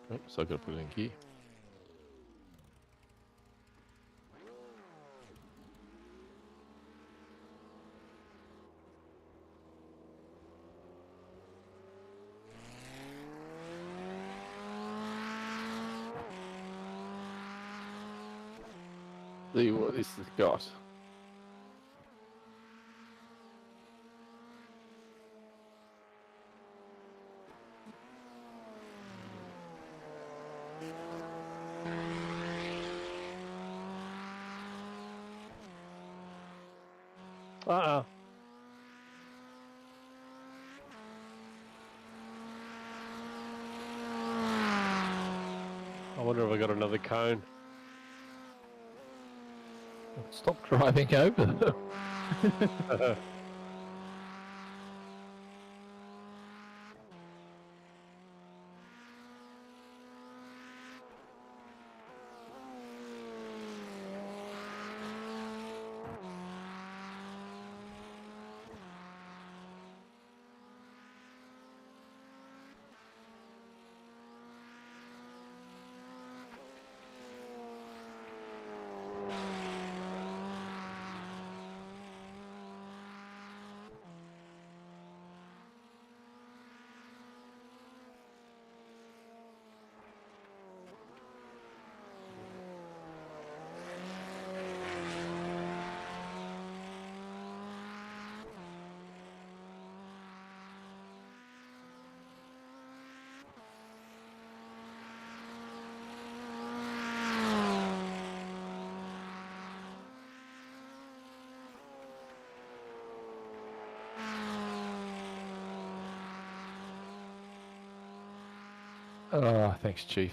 Oh, so I've got to put it in gear. See what this has got. I wonder if I got another cone. Stop driving over them. Oh, thanks, Chief.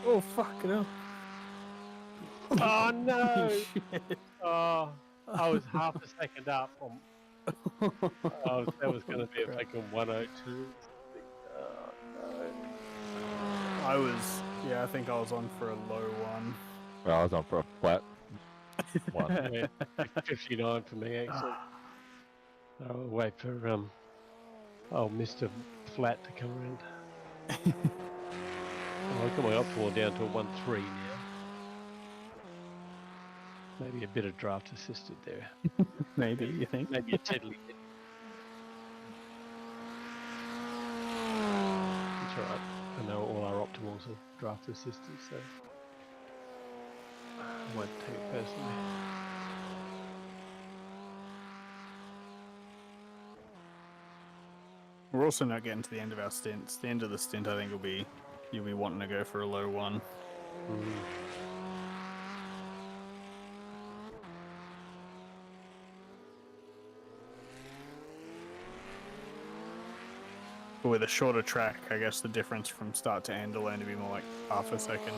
Oh, fuck no. Oh no! Shit. Oh, I was half a second up. That was going to be a Crap. fucking 102. Oh no! I think I was on for a low one. Well, I was on for a flat one. Yeah, like 59 for me actually. I'll wait for Mr. Flat to come around. I've got my optimal down to a 1.3 now. Maybe a bit of draft assisted there. Maybe, you think? Maybe a tiddly bit. That's all right. I know all our optimals are draft assisted, so I won't take it personally. We're also not getting to the end of our stints. The end of the stint, I think, you'll be wanting to go for a low one. But with a shorter track, I guess the difference from start to end will only be more like half a second.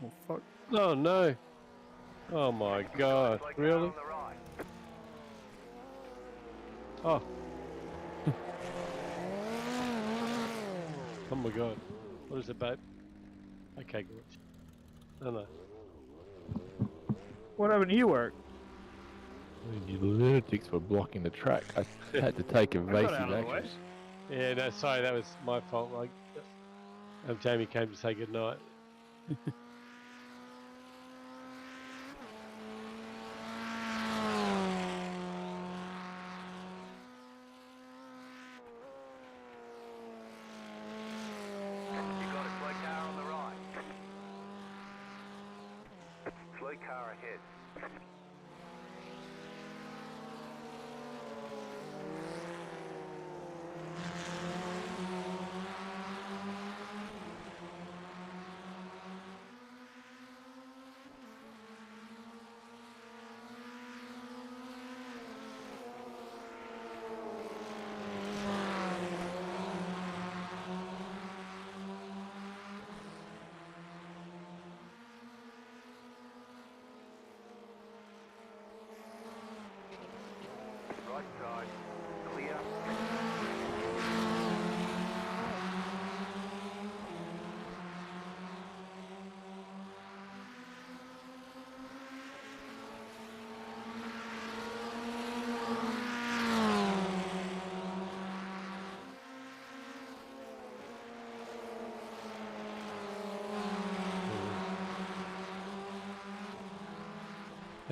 Oh, fuck. Oh no! Oh my god! Really? Oh! Oh my god! What is it, babe? Okay, good. No. What happened to you, work? You lunatics were blocking the track. I had to take evasive out of the way. actions. Yeah, no, sorry, that was my fault. Like, Jamie came to say goodnight. Car ahead.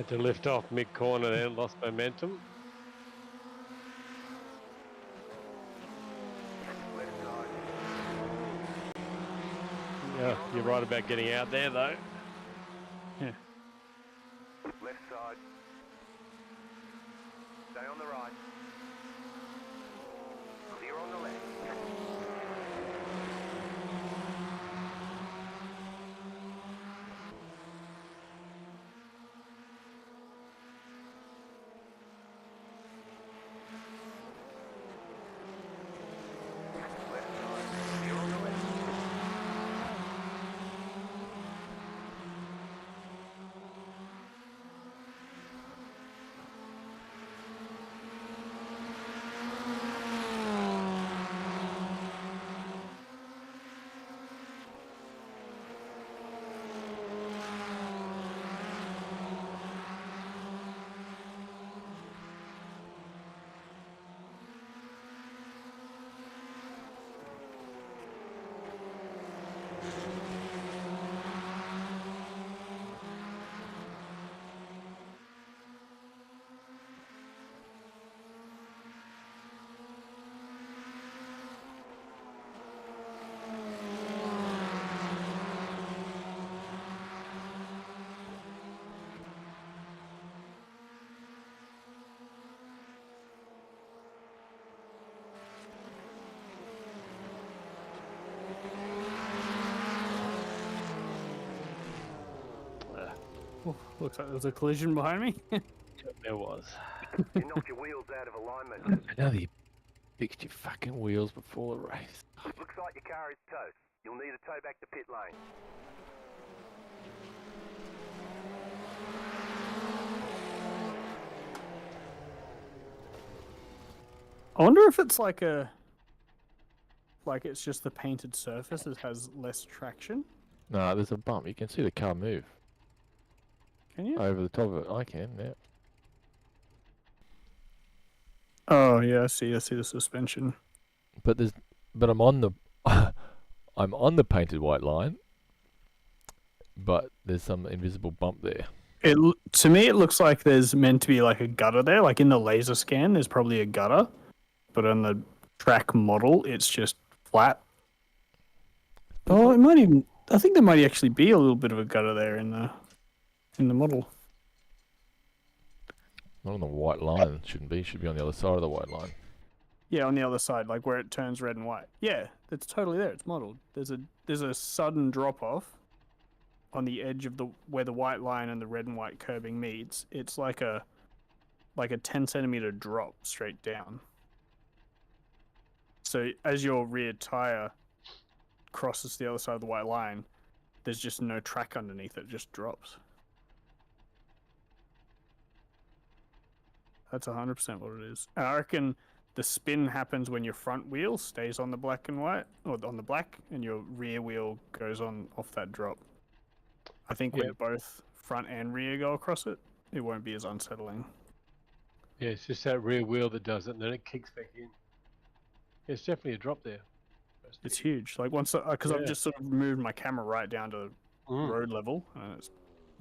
Had to lift off mid-corner there, lost momentum. Yeah, you're right about getting out there though. Yeah. Left side. Stay on the right. Clear on the left. Left side. Clear on the left. Oh, looks like there's a collision behind me. There was. You knocked your wheels out of alignment. Now you fixed your fucking wheels before the race. Looks like your car is toast. You'll need a tow back to pit lane. I wonder if it's like it's just the painted surface that has less traction. No, there's a bump. You can see the car move Can you? over the top of it. I can, yeah. Oh yeah, I see the suspension. But I'm on the I'm on the painted white line, but there's some invisible bump there. To me, it looks like there's meant to be like a gutter there. Like in the laser scan, there's probably a gutter, but on the track model, it's just flat. Oh, it might even. I think there might actually be a little bit of a gutter there in the model. Not on the white line. Shouldn't be. Should be on the other side of the white line. Yeah, on the other side, like where it turns red and white. Yeah, it's totally there. It's modeled. There's a sudden drop off on the edge of where the white line and the red and white curbing meets. It's like a 10 centimeter drop straight down. So as your rear tire crosses the other side of the white line, there's just no track underneath it. It just drops. That's 100% what it is. And I reckon the spin happens when your front wheel stays on the black and white, or on the black, and your rear wheel goes on off that drop. I think when both front and rear go across it, it won't be as unsettling. Yeah, it's just that rear wheel that does it, and then it kicks back in. It's definitely a drop there. It's huge. Like once, because I've just sort of moved my camera right down to road level, and it's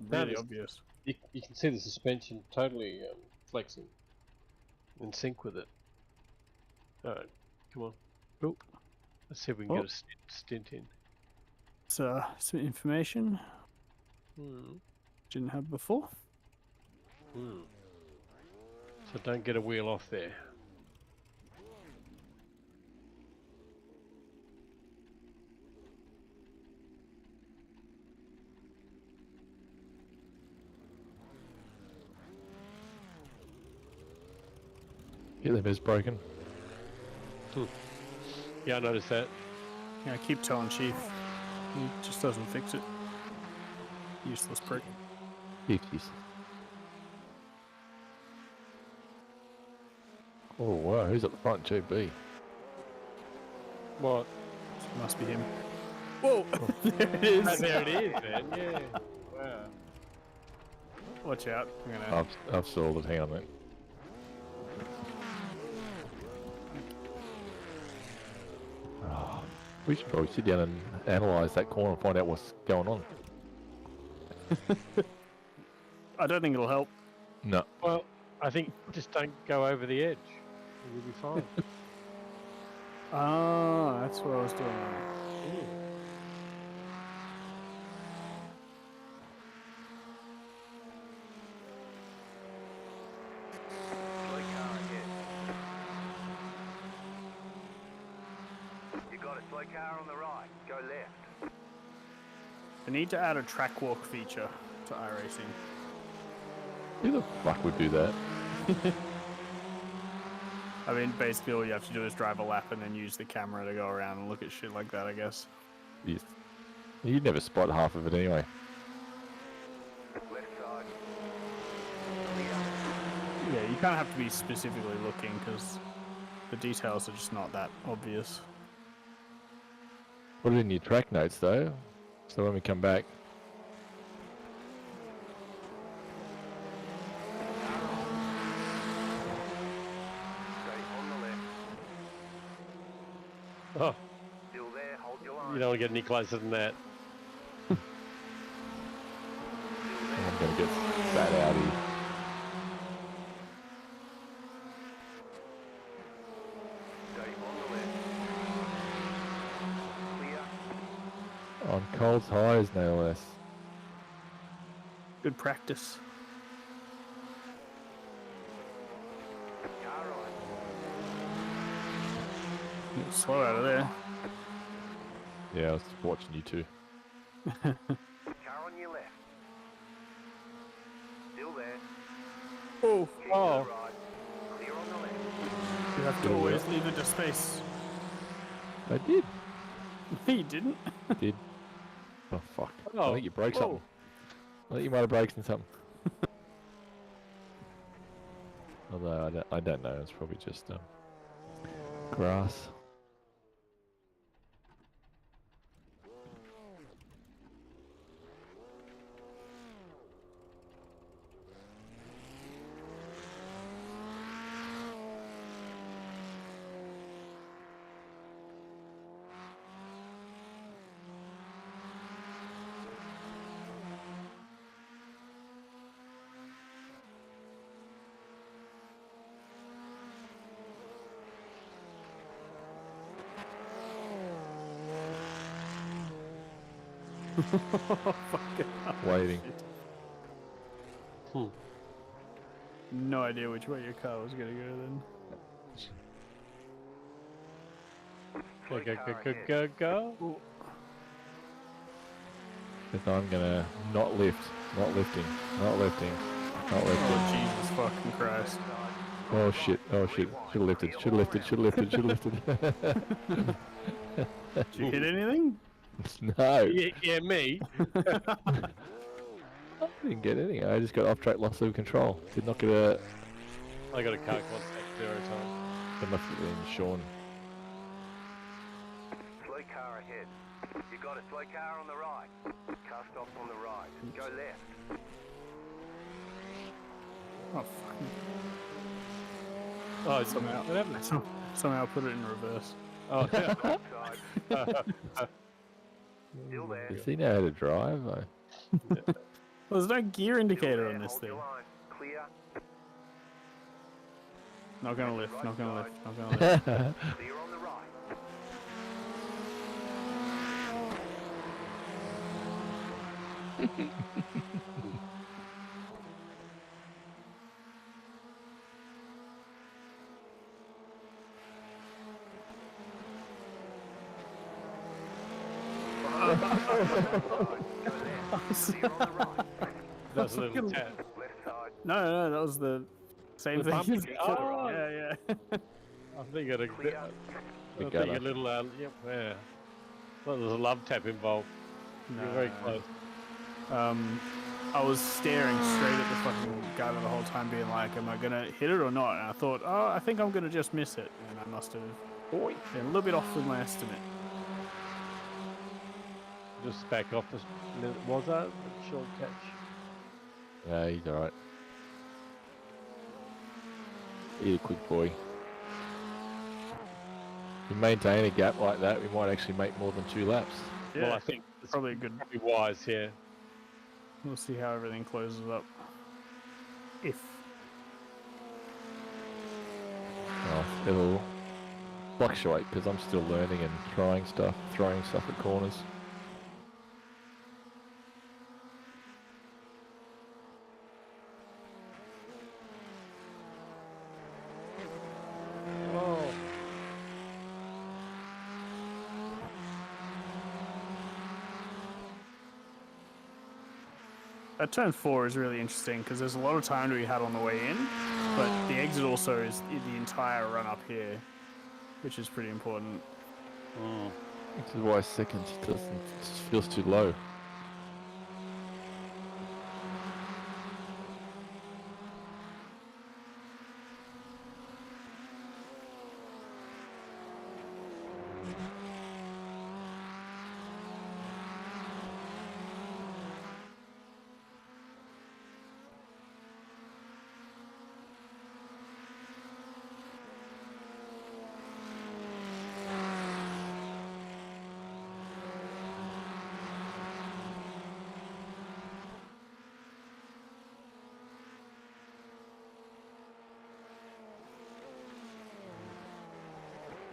really obvious. You can see the suspension totally flexing in sync with it. Alright, come on. Oh, let's see if we can get a stint in. So, some information Mm. didn't have before. Mm. So don't get a wheel off there. Yeah, the bed's broken. Yeah, I noticed that. Yeah, I keep telling Chief. He just doesn't fix it. Useless prick. Fifties. Oh wow, who's at the front? GB. What? Must be him. Whoa! There it is. There it is, man. Yeah. Wow. Watch out. I'm gonna... I've stalled it. Hang on, mate. Oh, we should probably sit down and analyse that corner and find out what's going on. I don't think it'll help. No. Well, I think just don't go over the edge, and you'll be fine. Ah, that's what I was doing wrong. Ooh. Slow car ahead. You got a slow car on the right. Go left. I need to add a track walk feature to iRacing. Who the fuck would do that? I mean, basically all you have to do is drive a lap and then use the camera to go around and look at shit like that, I guess. Yes. You'd never spot half of it anyway. Left side. Yeah, you kind of have to be specifically looking because the details are just not that obvious. Put it in your track notes though, so when we come back. Stay on the left. Oh, Still there. Hold your line. you don't want to get any closer than that. I'm gonna get that Audi. Stay on the left. Clear. On Cole's highs, no less. Good practice. Car right. Slow out of there. Yeah, I was watching you too. Car on your left. Still there. Oh, Keep to Oh. the right. Clear on the left. you have to always leave it to space. I did. You didn't? Did. Oh fuck. I Oh. think you broke Oh. something. I think you might have broken something. Although I don't know. It's probably just grass. Waiting. No idea which way your car was gonna go then. Go, go, car go, go, ahead. go, go. Because I'm gonna not lift. Not lifting. Not lifting. Not lifting. Oh, Jesus fucking Christ. Side. Oh shit. Oh shit. Should have lifted. Should have lifted. Should have lifted. Should have lifted. Did you hit anything? No. Yeah, me. I didn't get anything. I just got off track, lost of control. Did not get a. I got a car contact 0 time. Got left it in Sean. Slow car ahead. You got a slow car on the right. Car stops on the right. Go left. Oh, fuck. Oh, Somehow, what happened? somehow put it in reverse. Oh, yeah. Side. Still there. Does he know how to drive? Well, there's no gear Still indicator there. on this Hold thing. your line. Clear. Not gonna lift, Right not gonna side. lift, not gonna lift. Clear on the right. Clear on the right. That's a little tap. Left side. No, that was the same The thing. bumpy- oh. Yeah. I think got a, Clear. I We think got a it. little, yep, yeah. Well, there's a love tap involved. You're very close. I was staring straight at the fucking guy the whole time, being like, "Am I gonna hit it or not?" And I thought, "Oh, I think I'm gonna just miss it," and I must have been a little bit off with my estimate. Just back off a minute. Was that a short catch? Yeah, he's alright. He's a quick boy. If we maintain a gap like that, we might actually make more than 2 laps. Well, I think it's Probably a good. probably wise here. We'll see how everything closes up. it'll fluctuate because I'm still learning and throwing stuff at corners. Oh. That turn 4 is really interesting because there's a lot of time to be had on the way in, but the exit also is the entire run up here, which is pretty important. This is why second doesn't feels too low.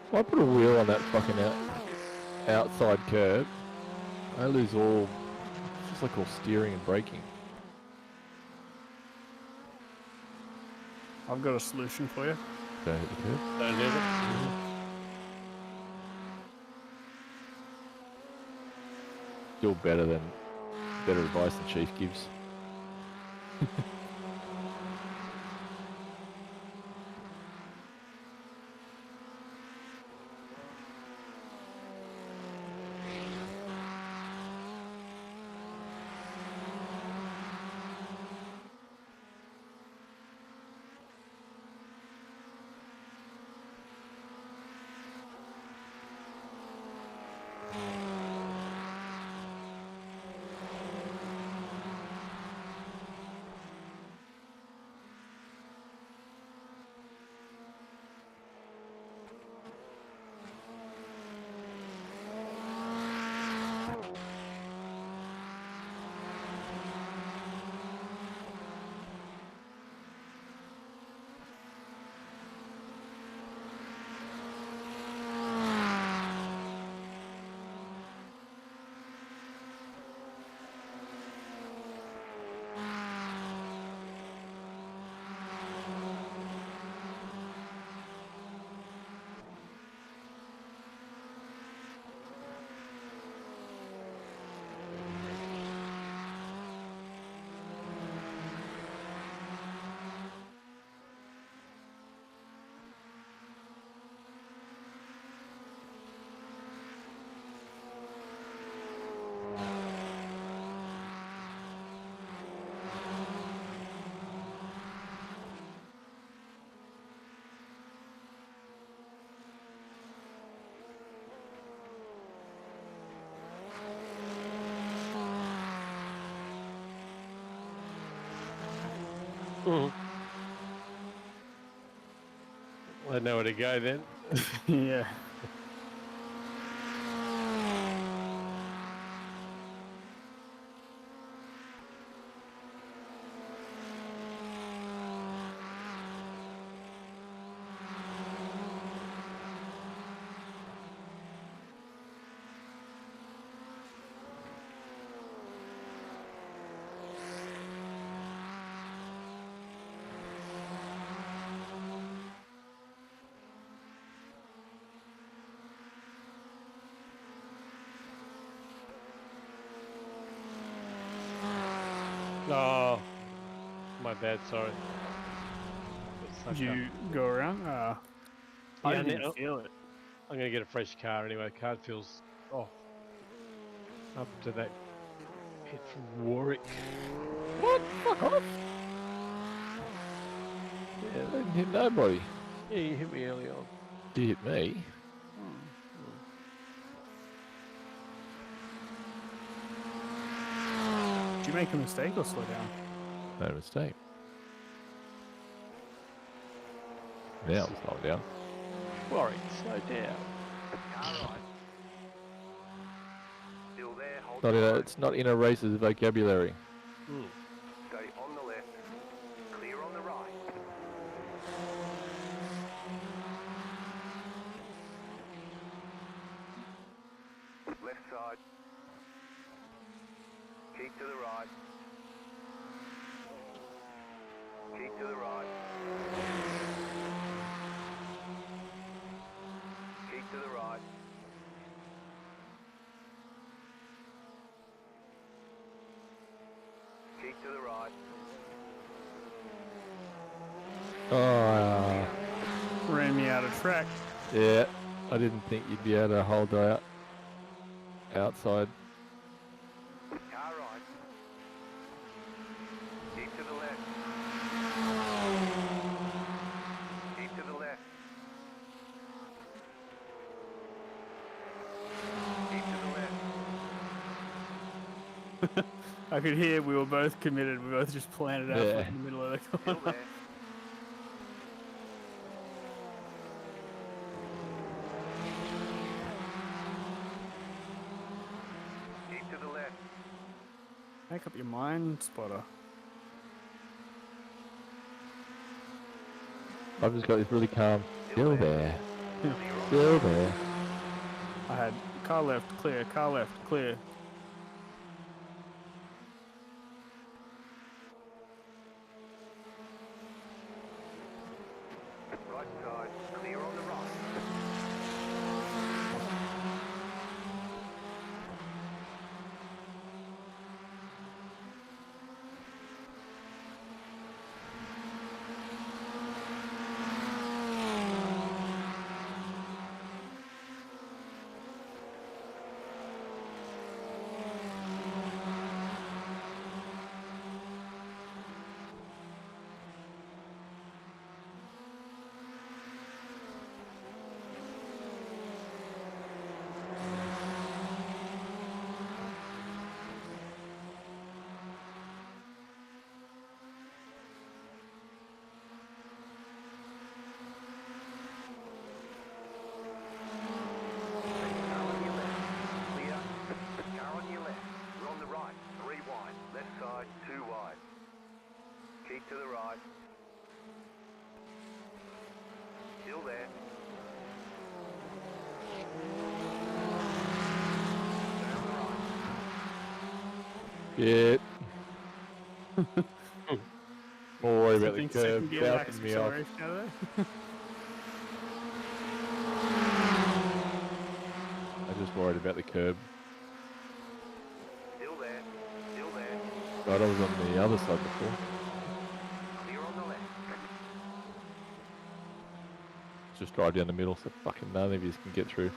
If I put a wheel on that fucking outside curb, I lose all. It's just like all steering and braking. I've got a solution for you. Don't hit the curb. Don't hit it. Still better advice than Chief gives. I know where to go then. Yeah. Oh, my bad. Sorry. Did you go around? I Yeah, didn't even feel it. I'm gonna get a fresh car anyway. Car feels off. Up to that hit from Warwick. What? Fuck off! Yeah, I didn't hit nobody. yeah, you hit me early on. You hit me. Did you make a mistake or slow down? No mistake. Now it's slowing down. Warwick, slow down. Car right. Still there, hold Not the in a, line. it's not in a racer's vocabulary. Stay on the left. Clear on the right. right. Keep to the right. Keep to the right. Keep to the right. Keep to the right. Oh, Ran me out of track. yeah. I didn't think you'd be able to hold out outside. Car right. Keep to the left. Keep to the left. Keep to the left. I could hear we were both committed. We both just planted our foot Yeah. in the middle of the Still corner. there. Keep to the left. Make up your mind, spotter. I've just got this really calm. Still there. So you're on Still there. I had car left, clear, car left, clear. right side. Clear on the right. Car on your left. Clear. Car on your left. We're on the right. 3 wide. Left side. 2 wide. Keep to the right. Still there. Down the right. Yeah. More worried about the Think curve second gear lacks bouncing me off. acceleration out of there. I'm just worried about the curb. Still there. Still there. God, I was on the other side before. Clear on the left. Just drive down the middle so fucking none of you can get through.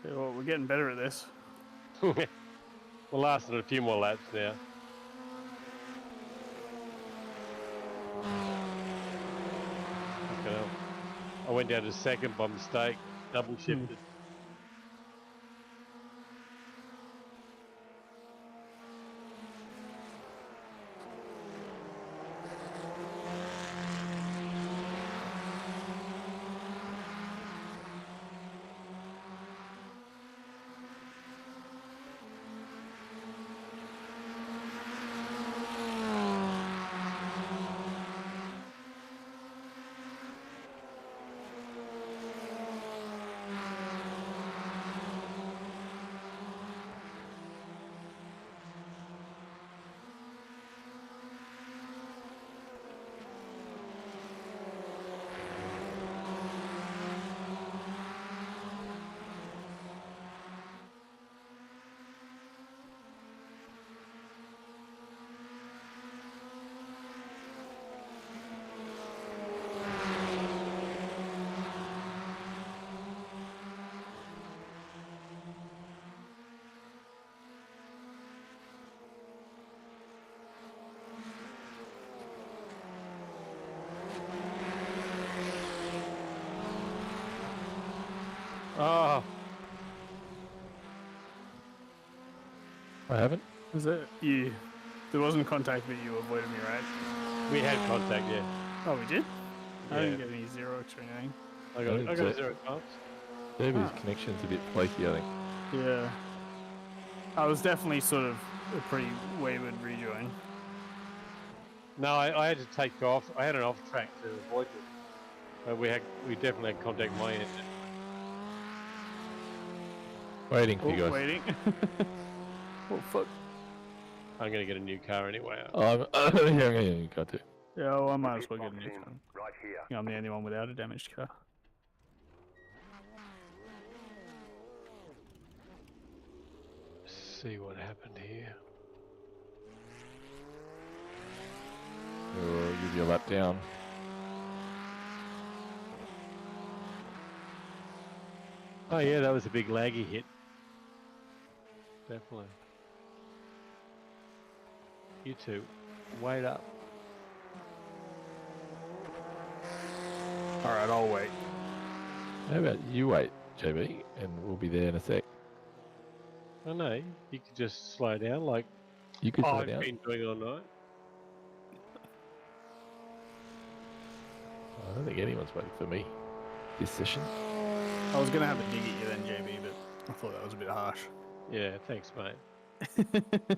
Yeah, well, we're getting better at this. We're lasting a few more laps now. Fucking hell. I went down to second by mistake. Double shifted. Oh, I haven't. Was it you? There wasn't contact, but you avoided me, right? we had contact, yeah. Oh, we did? I Yeah. didn't get any zero or anything. I got a Didn't 0 chance. Derby's Ah. connection's a bit flaky, I think. Yeah. I was definitely sort of a pretty wayward rejoin. No, I had to take off. I had an off track to avoid them. But we definitely had contact my end. Waiting for you Oh, guys. waiting. Oh fuck. I'm gonna get a new car anyway. Yeah, got to. Yeah, well, I might as Hit well get a box new in car. right here. Yeah, I'm the only one without a damaged car. See what happened here. You'll give you a lap down. Oh yeah, that was a big laggy hit. Definitely. You two, wait up. All right, I'll wait. How about you wait, JB, and we'll be there in a sec. I know, you could just slow down like You could slow I've down. been doing all night. I don't think anyone's waiting for me this session. I was gonna have a dig at you then, JB, but I thought that was a bit harsh. Yeah, thanks, mate.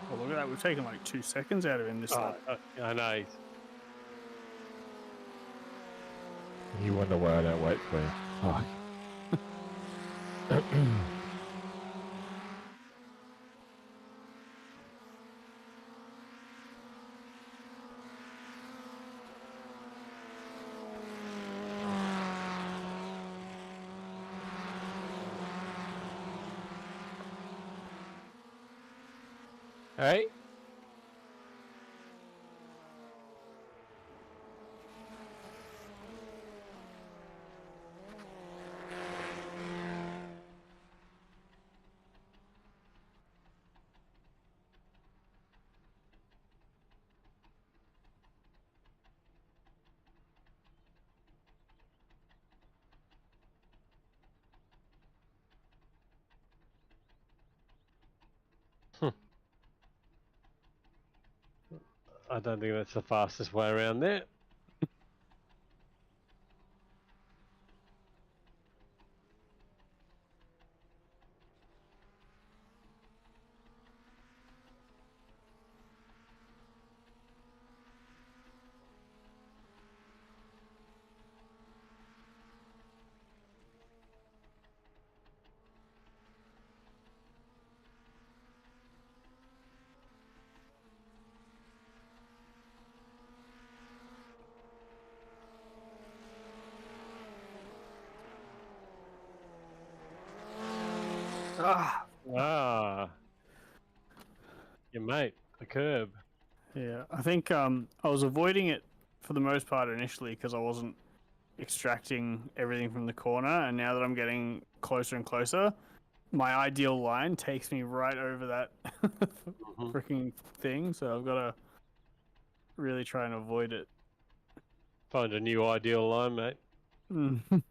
Well, look at that. We've taken like 2 seconds out of him this lap. I know. You wonder why I don't wait for you. Oh. Hey? I don't think that's the fastest way around there. Ah, Ah, your mate, the curb. yeah. I think I was avoiding it for the most part initially because I wasn't extracting everything from the corner, and now that I'm getting closer and closer, my ideal line takes me right over that freaking thing. So I've got to really try and avoid it. Find a new ideal line, mate. Mm.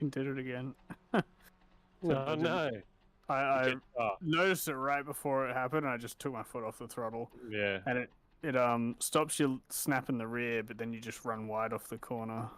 fucking did it again. Oh no. I Oh, noticed it right before it happened, and I just took my foot off the throttle. yeah. And it stops you snapping the rear, but then you just run wide off the corner.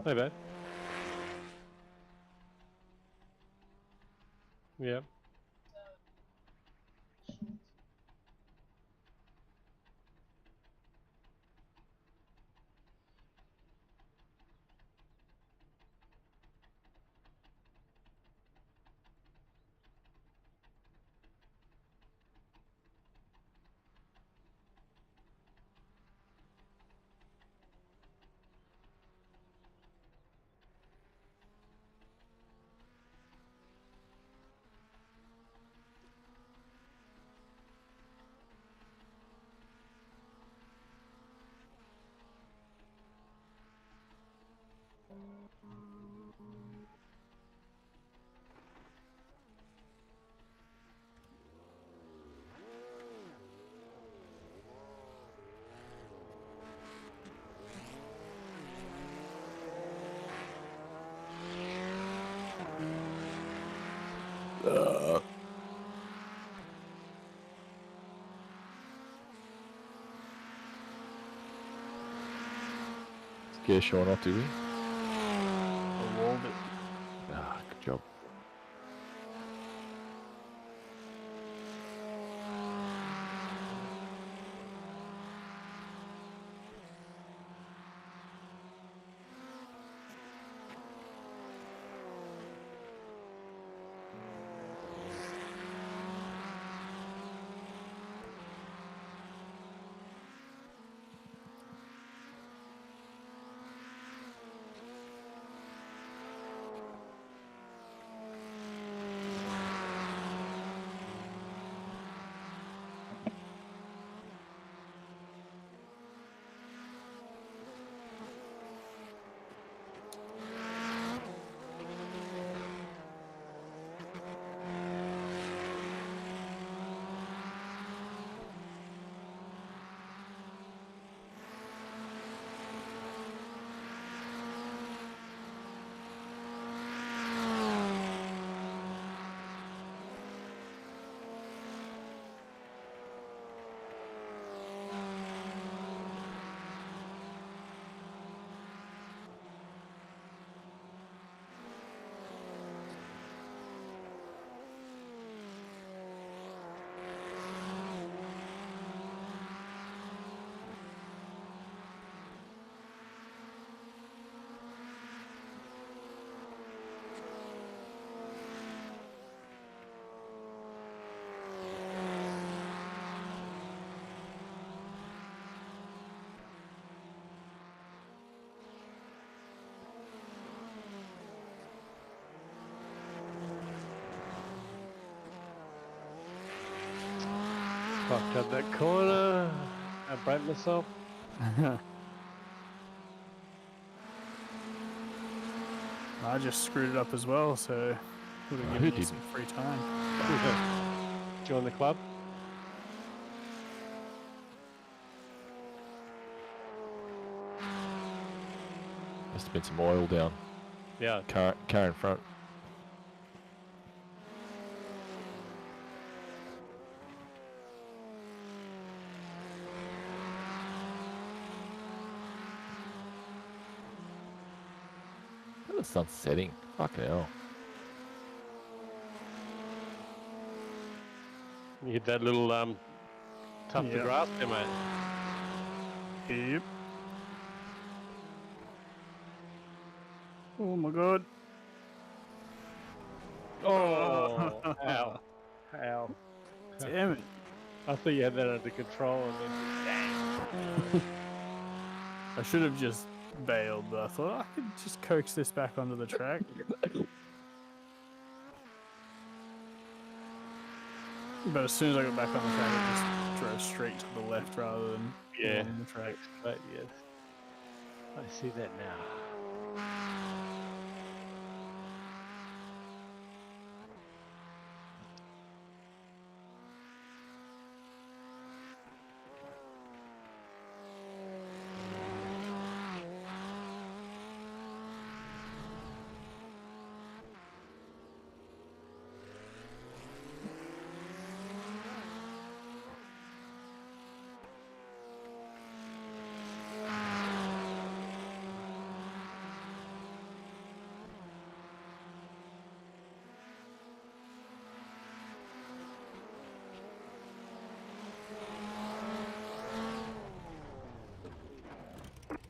Hey, bad. Yeah. Scare Sean off, did we? I walled it. Ah, good job. Fucked up that corner. I broke myself. I just screwed it up as well, so would have Who given you didn't? some free time. Join the club. Must have been some oil down. Yeah. Car in front. The sun's setting. Fucking hell. You hit that little tuft of Yep. grass there, mate. Yep. Oh my god. Oh, how? How? Damn it. I thought you had that under control and then I should have just bailed, but I thought I could just coax this back onto the track. But as soon as I got back on the track, it just drove straight to the left rather than yeah, along the track. straight, yes. I see that now.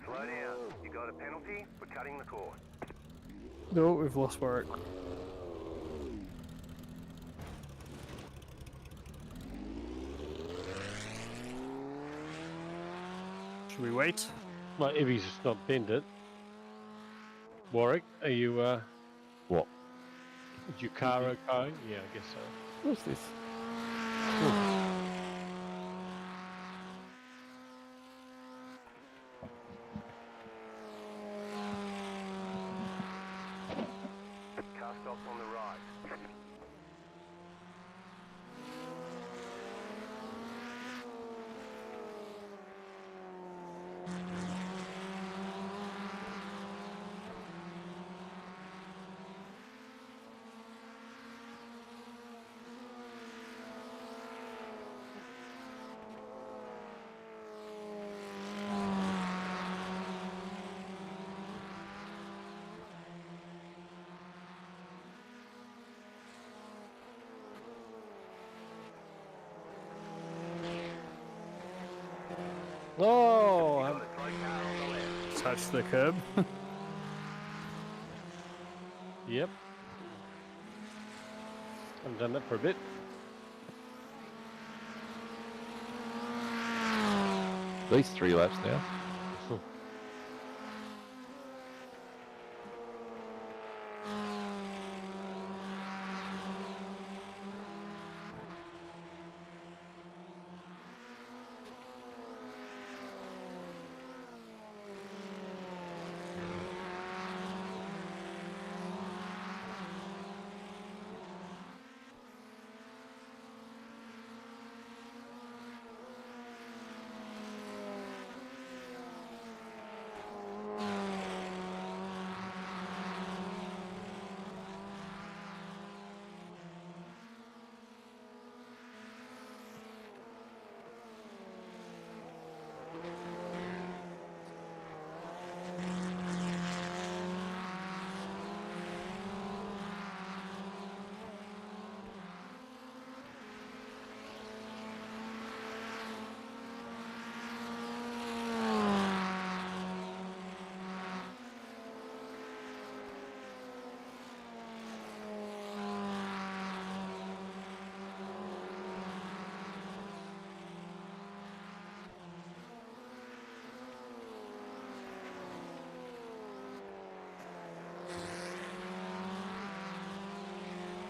Slow down. You got a penalty for cutting the course. No, we've lost Warwick. Should we wait? Well, if he's just not bend it. Warwick, are you, What? is your car okay? Yeah, I guess so. What's this? Car stops on the right. Oh, You got a slow car on the left. Touch the curb. yep. I've done that for a bit. At least 3 laps now.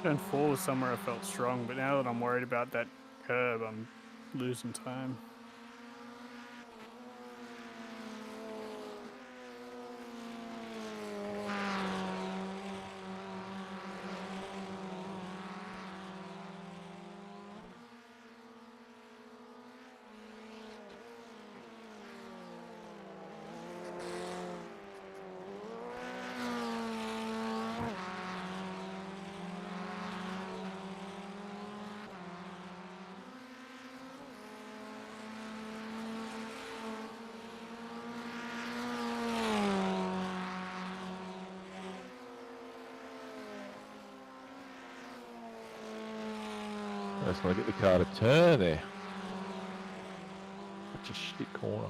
Turn 4 was somewhere I felt strong, but now that I'm worried about that curb, I'm losing time. I just want to get the car to turn there. Such a shit corner.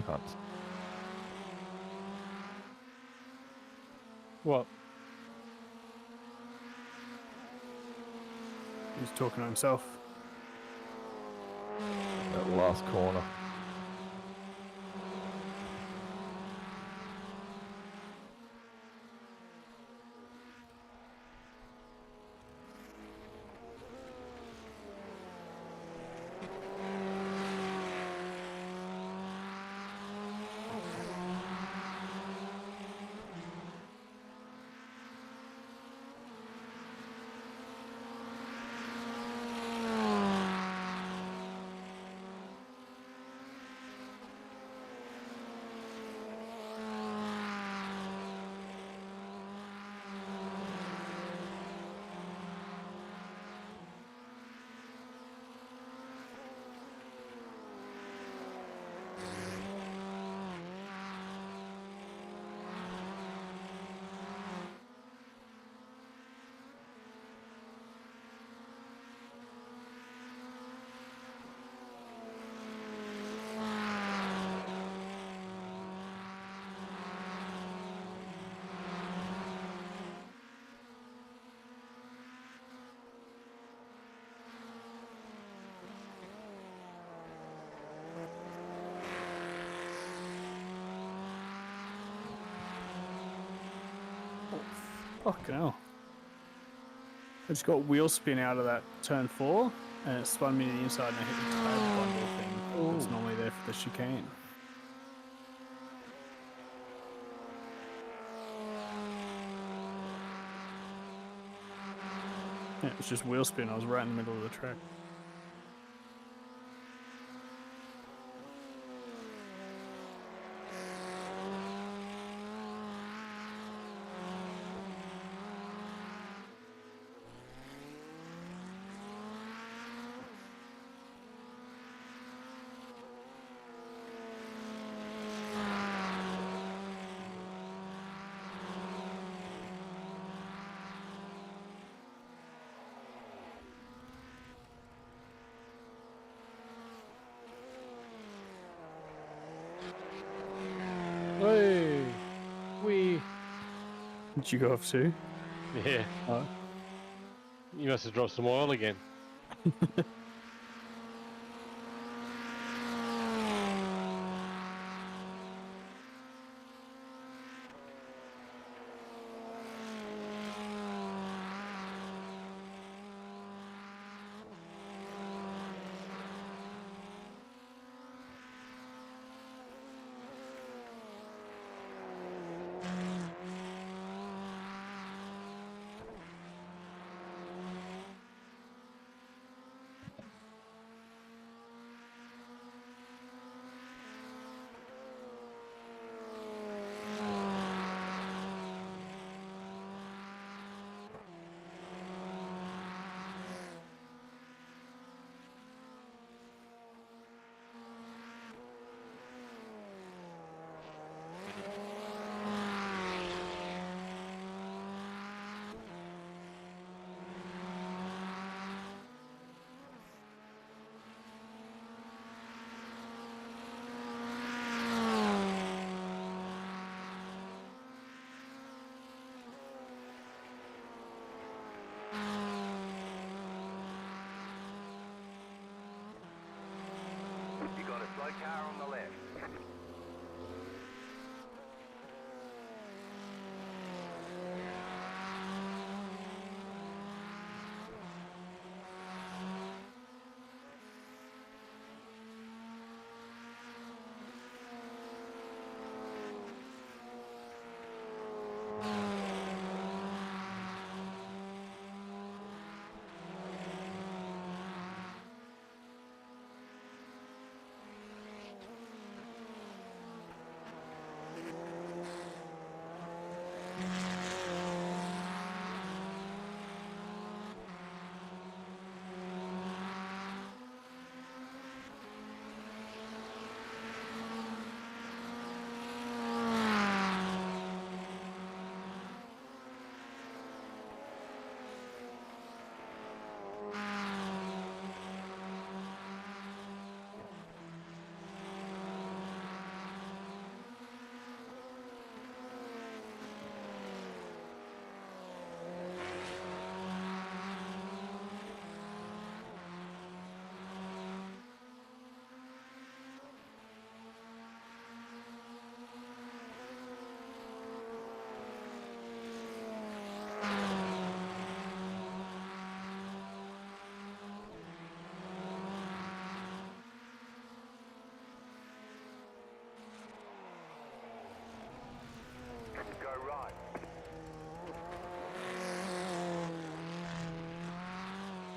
cunts. What? He's talking to himself. That last corner. Fucking hell. I just got wheel spin out of that turn 4 and it spun me to the inside and I hit the tire bundle thing that's normally there for the chicane. Yeah, it was just wheel spin. I was right in the middle of the track. Hey! Wee! Did you go off too? Yeah. Oh. You must have dropped some oil again.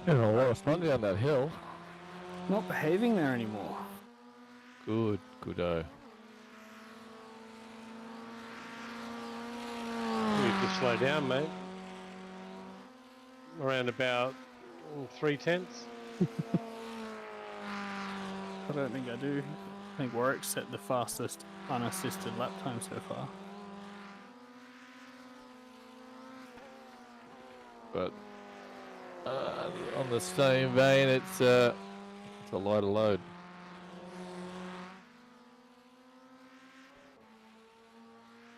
Having a lot of fun down that hill. Not behaving there anymore. Good, goodo. You need to slow down, mate. Around about 3/10. I don't think I do. I think Warwick set the fastest unassisted lap time so far. But on the same vein, it's a lighter load.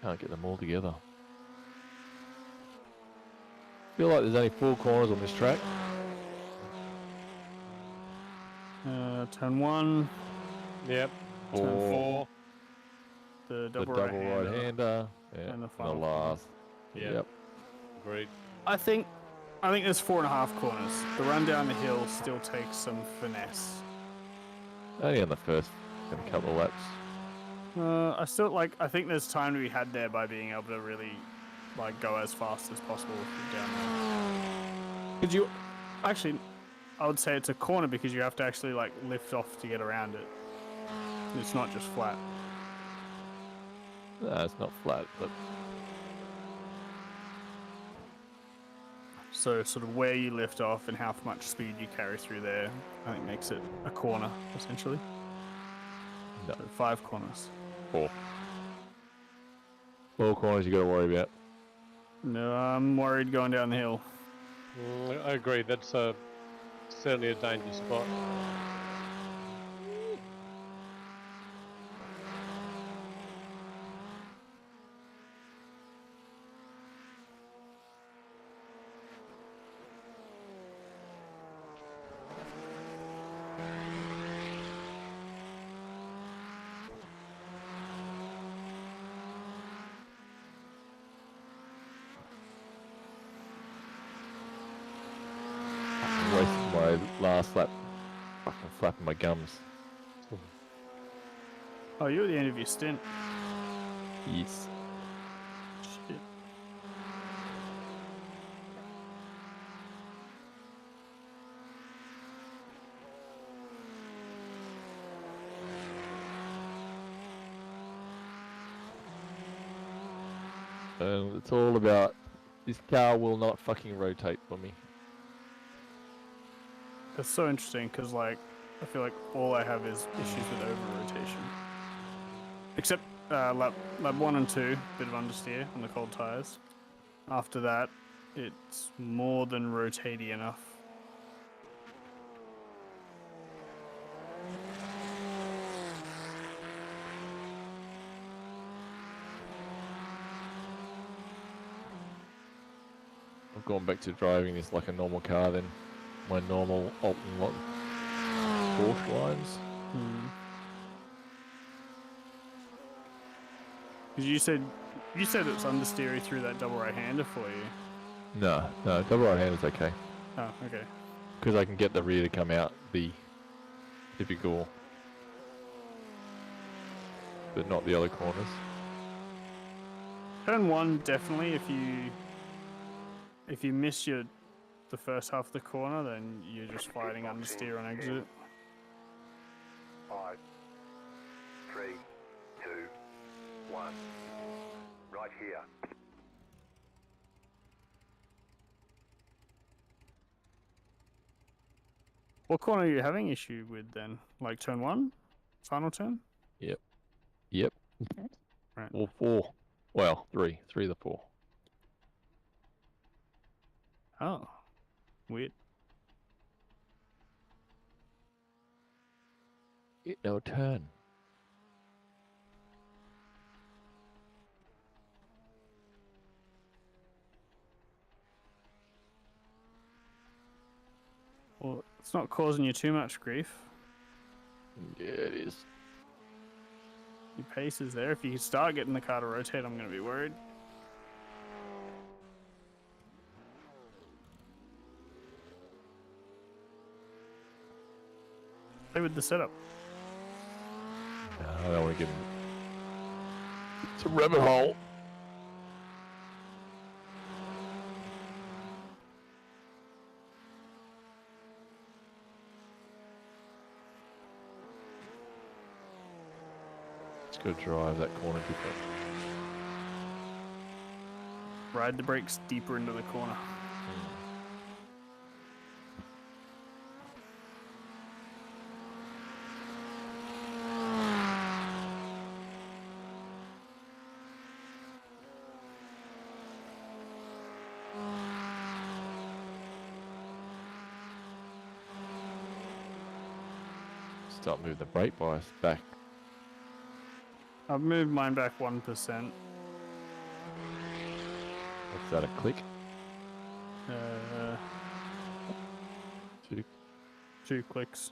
Can't get them all together. Feel like there's only 4 corners on this track. Turn 1, Yep. turn 4, 4, the the double double right-hander. right-hander, yeah, and the and the final last. Yep. Agreed. I think there's 4.5 corners. The run down the hill still takes some finesse. Only on the first couple of laps. I think there's time to be had there by being able to really like go as fast as possible down there. Could you actually? I would say it's a corner because you have to actually like lift off to get around it. It's not just flat. No, it's not flat, but So sort of where you lift off and how much speed you carry through there, I think makes it a corner essentially. no. So 5 corners. 4. 4 corners you got to worry about. No, I'm worried going down the hill. I agree. That's certainly a dangerous spot. I'm wasting my last lap fucking flapping my gums. Oh, you're at the end of your stint. Yes. Shit. It's all about this car will not fucking rotate for me. That's so interesting because, like, I feel like all I have is issues with over rotation. Except lap 1 and 2, bit of understeer on the cold tires. After that, it's more than rotatey enough. I've gone back to driving this like a normal car then. My normal Oulton Porsche lines. Because you said it's understeery through that double right-hander for you. No, double right hand is okay. Oh, okay. Because I can get the rear to come out the typical, but not the other corners. Turn 1, definitely. If you miss the first half of the corner, then you're just fighting understeer on exit. 5, 3, 2, 1. Right here. What corner are you having issue with then? Like turn 1? Final turn? Yep. Right. Or 4. Well, 3. 3 of the 4. Oh. Weird. Get no turn. Well, it's not causing you too much grief. Yeah, it is. Your pace is there. If you start getting the car to rotate, I'm going to be worried. Play with the setup. No, I don't want to give him. It's a rabbit hole. Just gotta drive that corner different. Ride the brakes deeper into the corner. Start moving the brake bias back. I've moved mine back 1%. What's that, a click? Uh, 2. 2 clicks.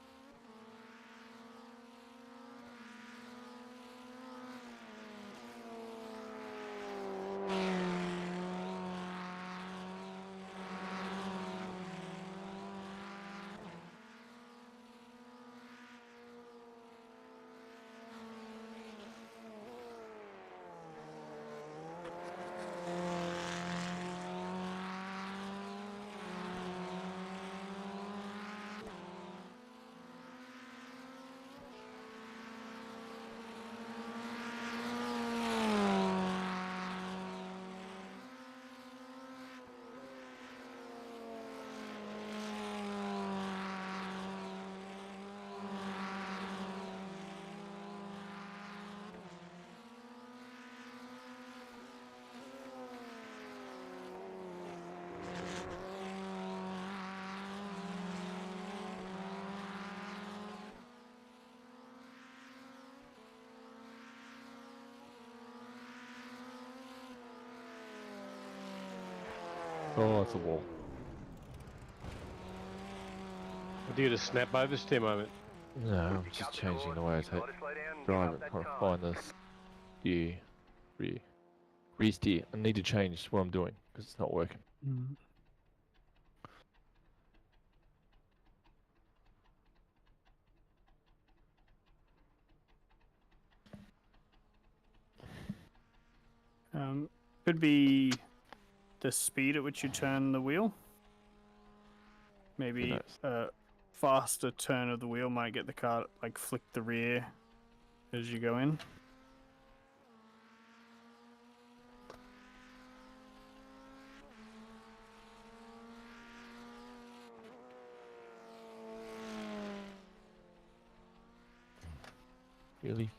Oh, it's a wall. I did a snap oversteer moment. No, I'm just changing the way I drive it. Trying to find this rear steer. I need to change what I'm doing because it's not working. Could be the speed at which you turn the wheel. Maybe knows? a faster turn of the wheel might get the car like flick the rear as you go in. Really?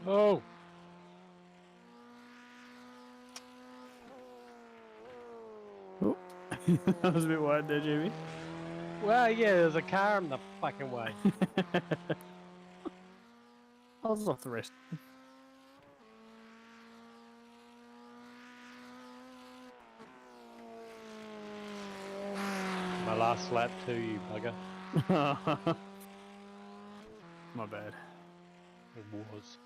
Oh! Oh, that was a bit wide there, JB. Well, yeah, there's a car in the fucking way. I was off the rest. My last lap too, you bugger. My bad. It was.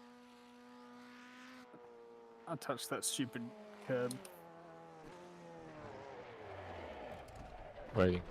I touched that stupid curb. Waiting.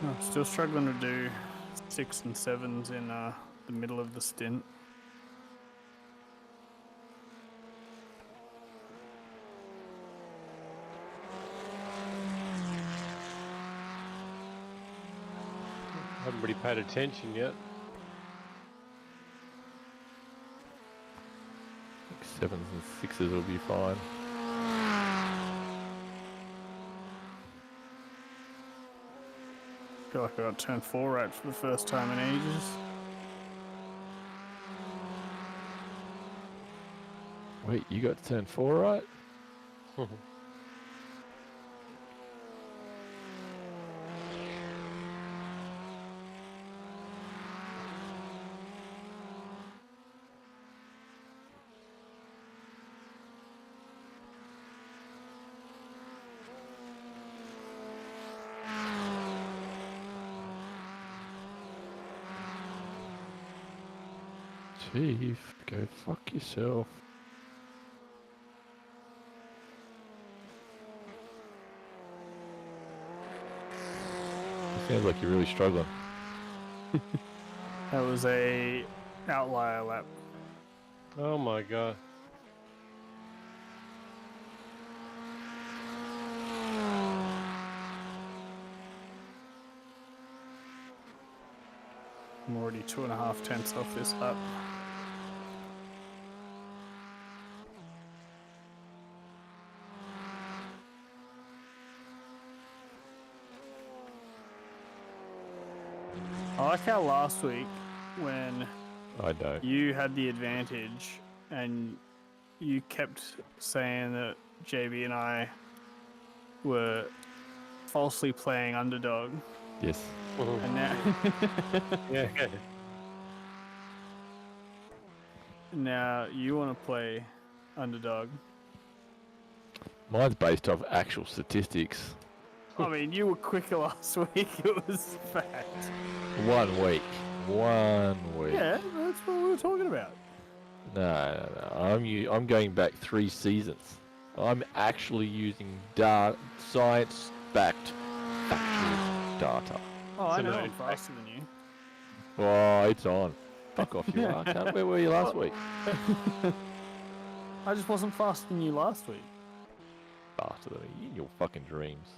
I'm still struggling to do 6 and 7s in the middle of the stint. Haven't really paid attention yet. I think 7s and 6s will be fine. Feel like I got turn 4 right for the first time in ages. Wait, you got turn 4 right? Chief, go fuck yourself. It sounds like you're really struggling. That was a outlier lap. Oh my god. I'm already 2.5 tenths off this lap. I like how last week when I don't. you had the advantage and you kept saying that JB and I were falsely playing underdog, Yes. and now Yeah. now you want to play underdog. Mine's based off actual statistics. I mean, you were quicker last week. It was fact. 1 week. 1 week. Yeah, that's what we were talking about. No. I'm going back 3 seasons. I'm actually using science-backed factual data. Oh, I So know no, I'm faster than you. Oh, it's on. Fuck off, you are. Where were you last week? I just wasn't faster than you last week. Faster than me. In your fucking dreams.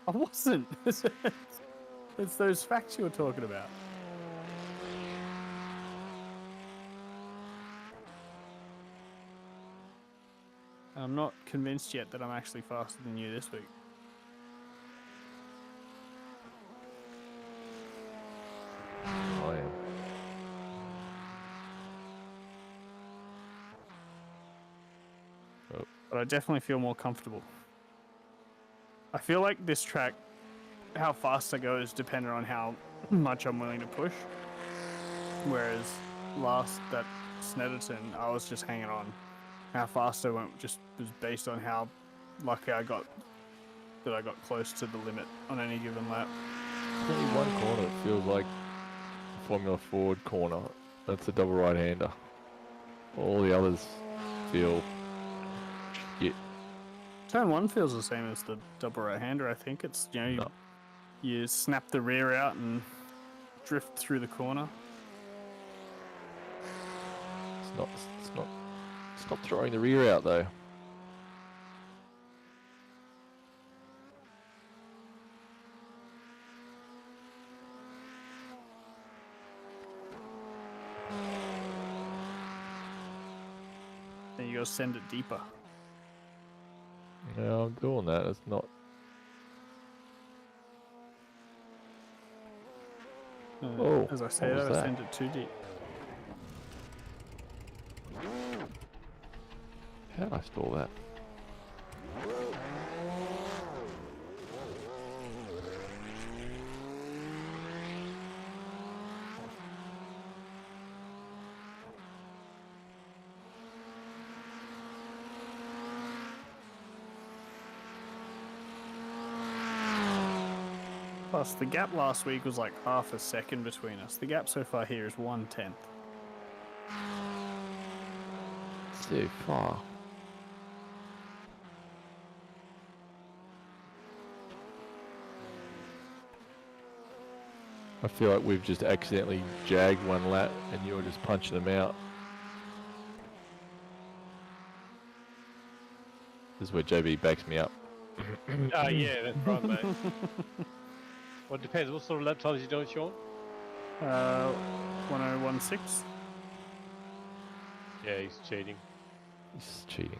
I wasn't. It's those facts you were talking about. I'm not convinced yet that I'm actually faster than you this week. I am. But I definitely feel more comfortable. I feel like this track, how fast I go is dependent on how much I'm willing to push. Whereas that Snetterton, I was just hanging on. How fast I went just was based on how lucky I got that I got close to the limit on any given lap. There's only one corner that feels like a Formula Ford corner. That's a double right-hander. All the others feel shit. Turn 1 feels the same as the double right-hander. I think it's No. you snap the rear out and drift through the corner. It's not throwing the rear out though. Then you go send it deeper. Yeah, I'm doing that. It's not. Oh, As I what said, was I that? sent it too deep. How did I stall that? Plus, the gap last week was like half a second between us. The gap so far here is 1/10. So far. I feel like we've just accidentally jagged one lap and you're just punching them out. This is where JB backs me up. Oh yeah, that's right, mate. Well, it depends. What sort of lap times you doing, Sean? 1016. Yeah, he's cheating. He's cheating.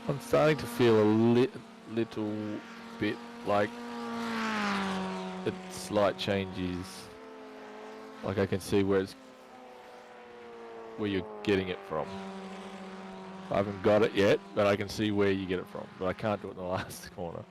I'm starting to feel a little bit like the slight changes. Like I can see where you're getting it from. I haven't got it yet, but I can see where you get it from. But I can't do it in the last corner.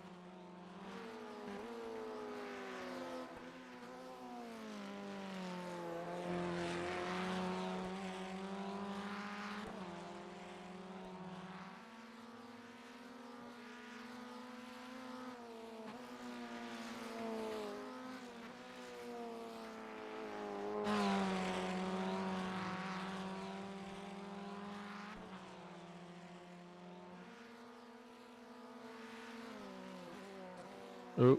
Oh.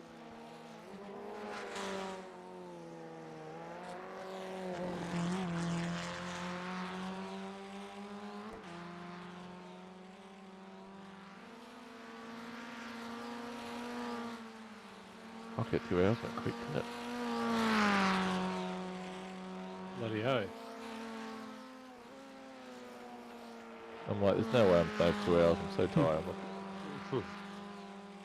I'll get 2 hours went quick, didn't it? Bloody ho. I'm like, there's no way I'm staying 2 hours. I'm so tired. I'm like,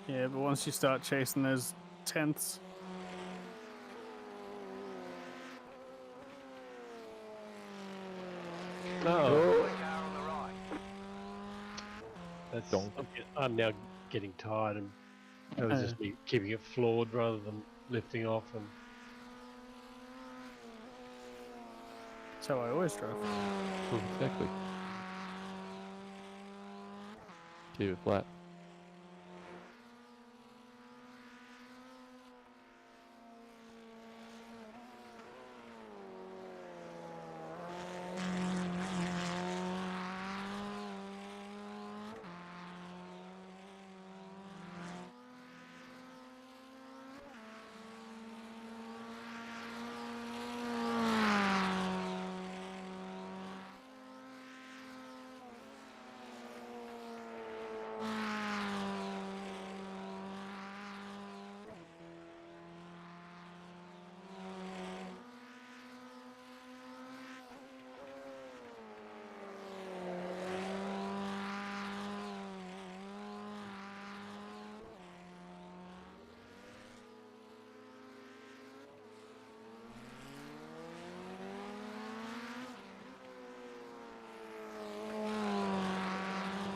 Yeah, but once you start chasing those tenths, No. Quick hour on the right. That's, Donk. I'm now getting tired, and that was just me keeping it floored rather than lifting off. And that's how I always drive. exactly. Keep it flat.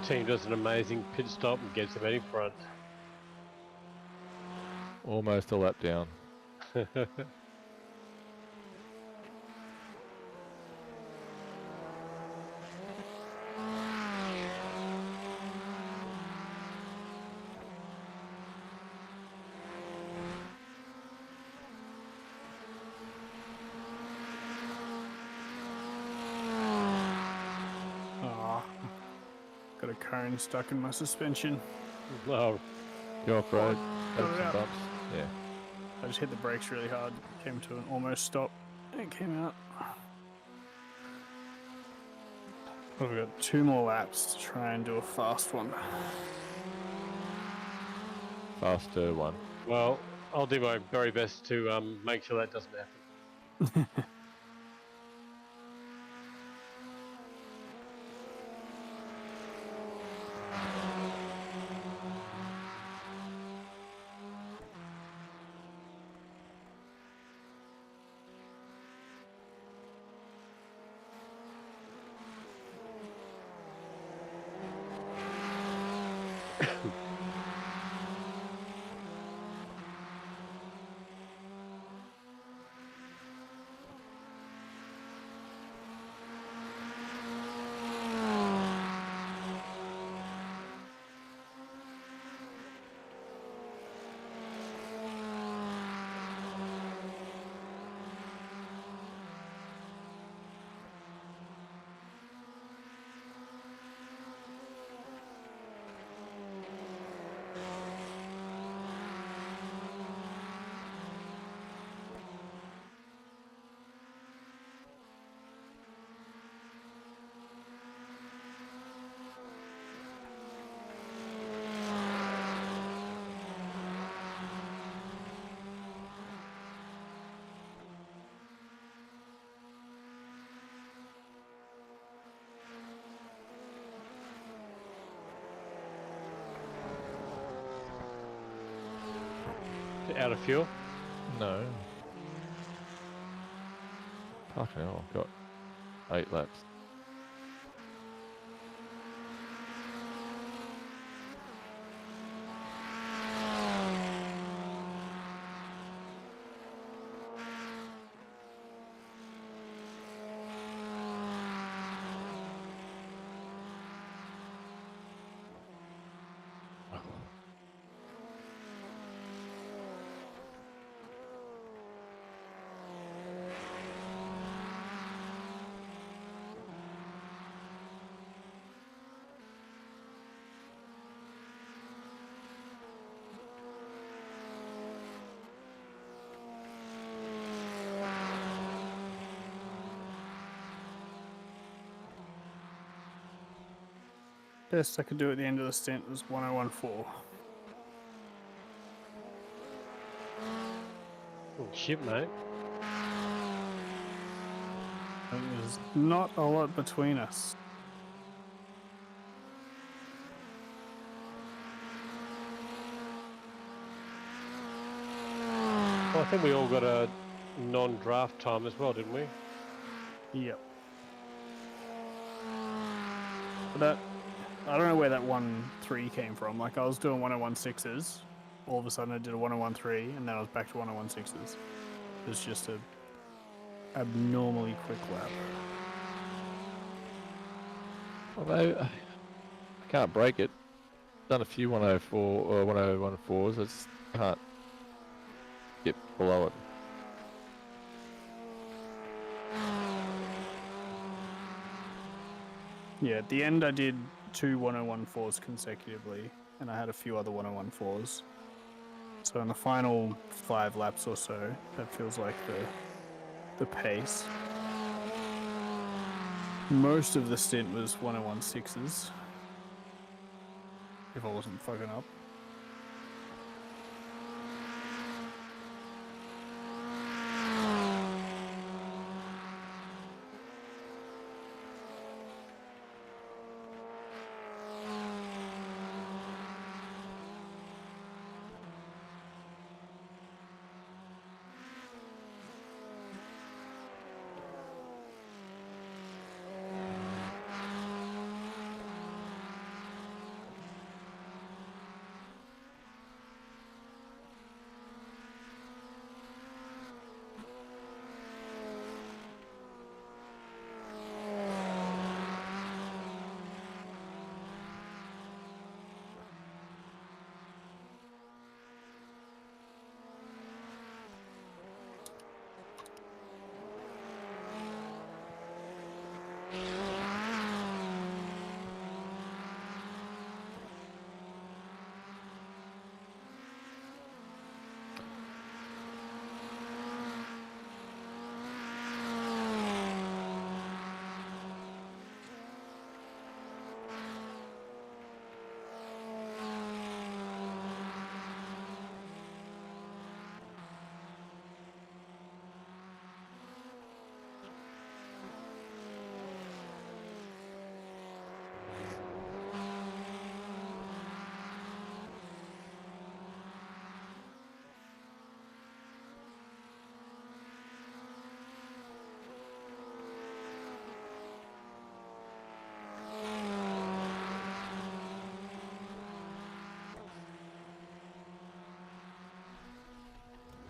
team does an amazing pit stop and gets him out in front. Almost a lap down. Ah, got a cone stuck in my suspension. Oh, You're off road. Got Had it some out. bumps. Yeah. I just hit the brakes really hard. Came to an almost stop. And it came out. I've got 2 more laps to try and do a fast one. Faster one. well, I'll do my very best to make sure that doesn't happen. Out of fuel? No. Fucking hell, I've got 8 laps. Best I could do at the end of the stint was 1014. Oh, shit, mate. There's not a lot between us. Well, I think we all got a non-draft time as well, didn't we? Yep. But that, I don't know where that 1.3 came from. Like, I was doing 1016s. All of a sudden, I did a 1013, and then I was back to 1016s. It was just a abnormally quick lap. Although, I can't break it. Done a few 104 or 1014s, I just can't get below it. Yeah, at the end, I did 2 1014s consecutively, and I had a few other 1014s. So in the final 5 laps or so, that feels like the pace. Most of the stint was 1016s. If I wasn't fucking up.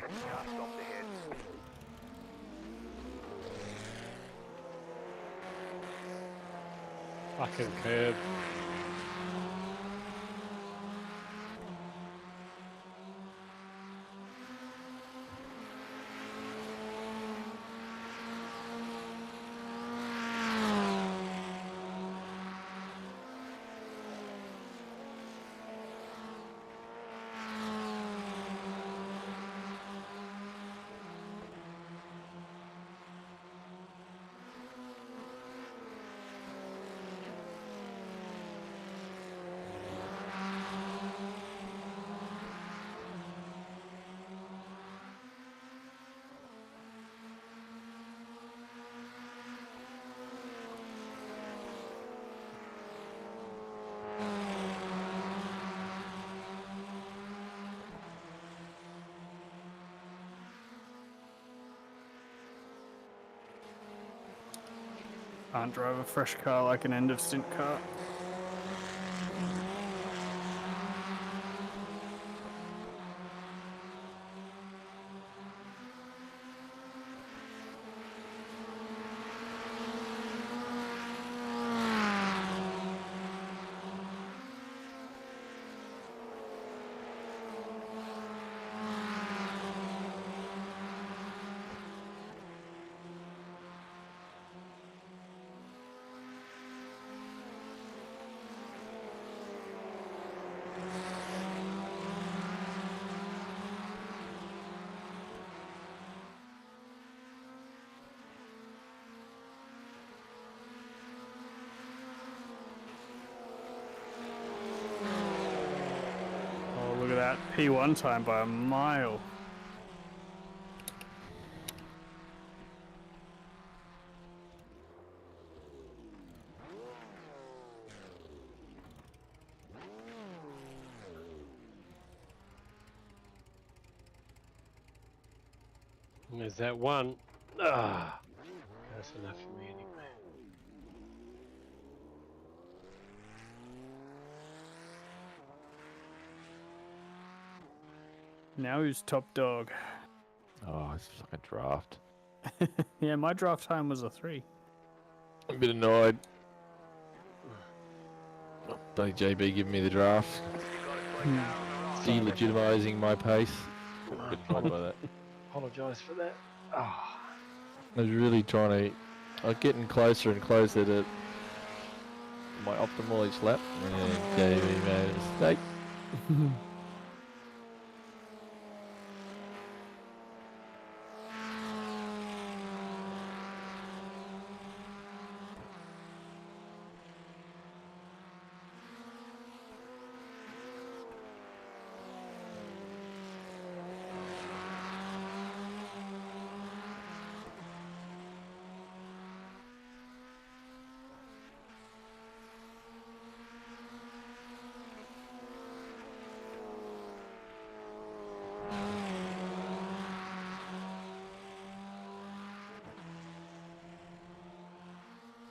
Just off ahead. Fucking curb. Can't drive a fresh car like an end of stint car. Oh, look at that P1 time by a mile. There's that one. Ah, that's enough for me anyway. Now who's top dog? Oh, it's like a draft. Yeah, my draft time was a 3. I'm a bit annoyed. Bloody JB giving me the draft. Delegitimising my pace. A bit annoyed by that. Apologise for that. Ah, I was really trying to... I was getting closer and closer to my optimal each lap. And JB made a mistake.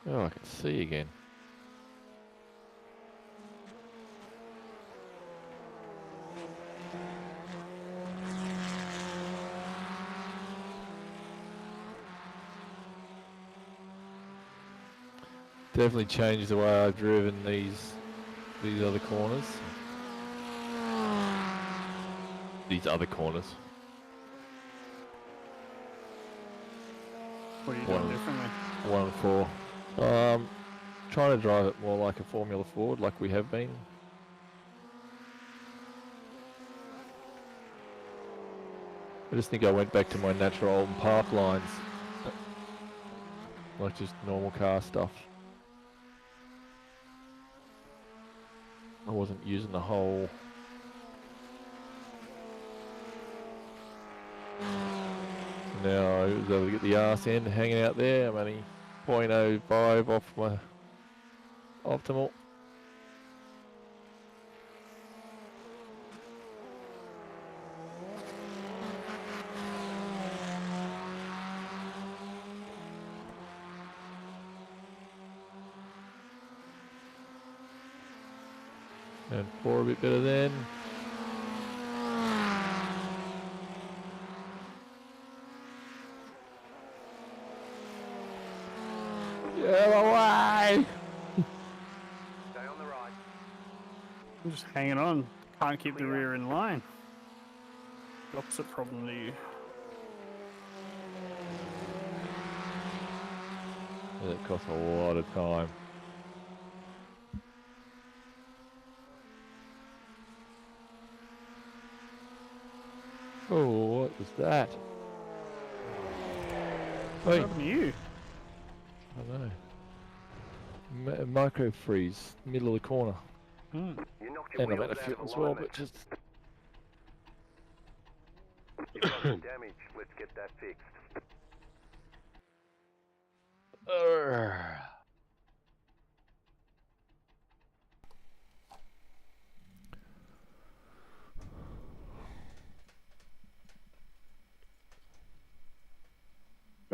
Oh, I can see again. Definitely changed the way I've driven these other corners. These other corners. What are you One doing of- differently? 1 and 4. Trying to drive it more like a Formula Ford, like we have been. I just think I went back to my natural Oulton Park lines, like just normal car stuff. I wasn't using the whole. Now I was able to get the arse end hanging out there. I'm only 0.05 off my optimal. And 4 a bit better then. Get away! Stay on the right. I'm just hanging on. Can't keep the rear in line. The opposite problem to you. That costs a lot of time. Oh, what was that? What Hey, happened to you? I don't know. Micro freeze, middle of the corner. Hmm. You knocked your And I'm wheels out of out fuel of as well, alignment. but just... You've got some damage. Let's get that fixed.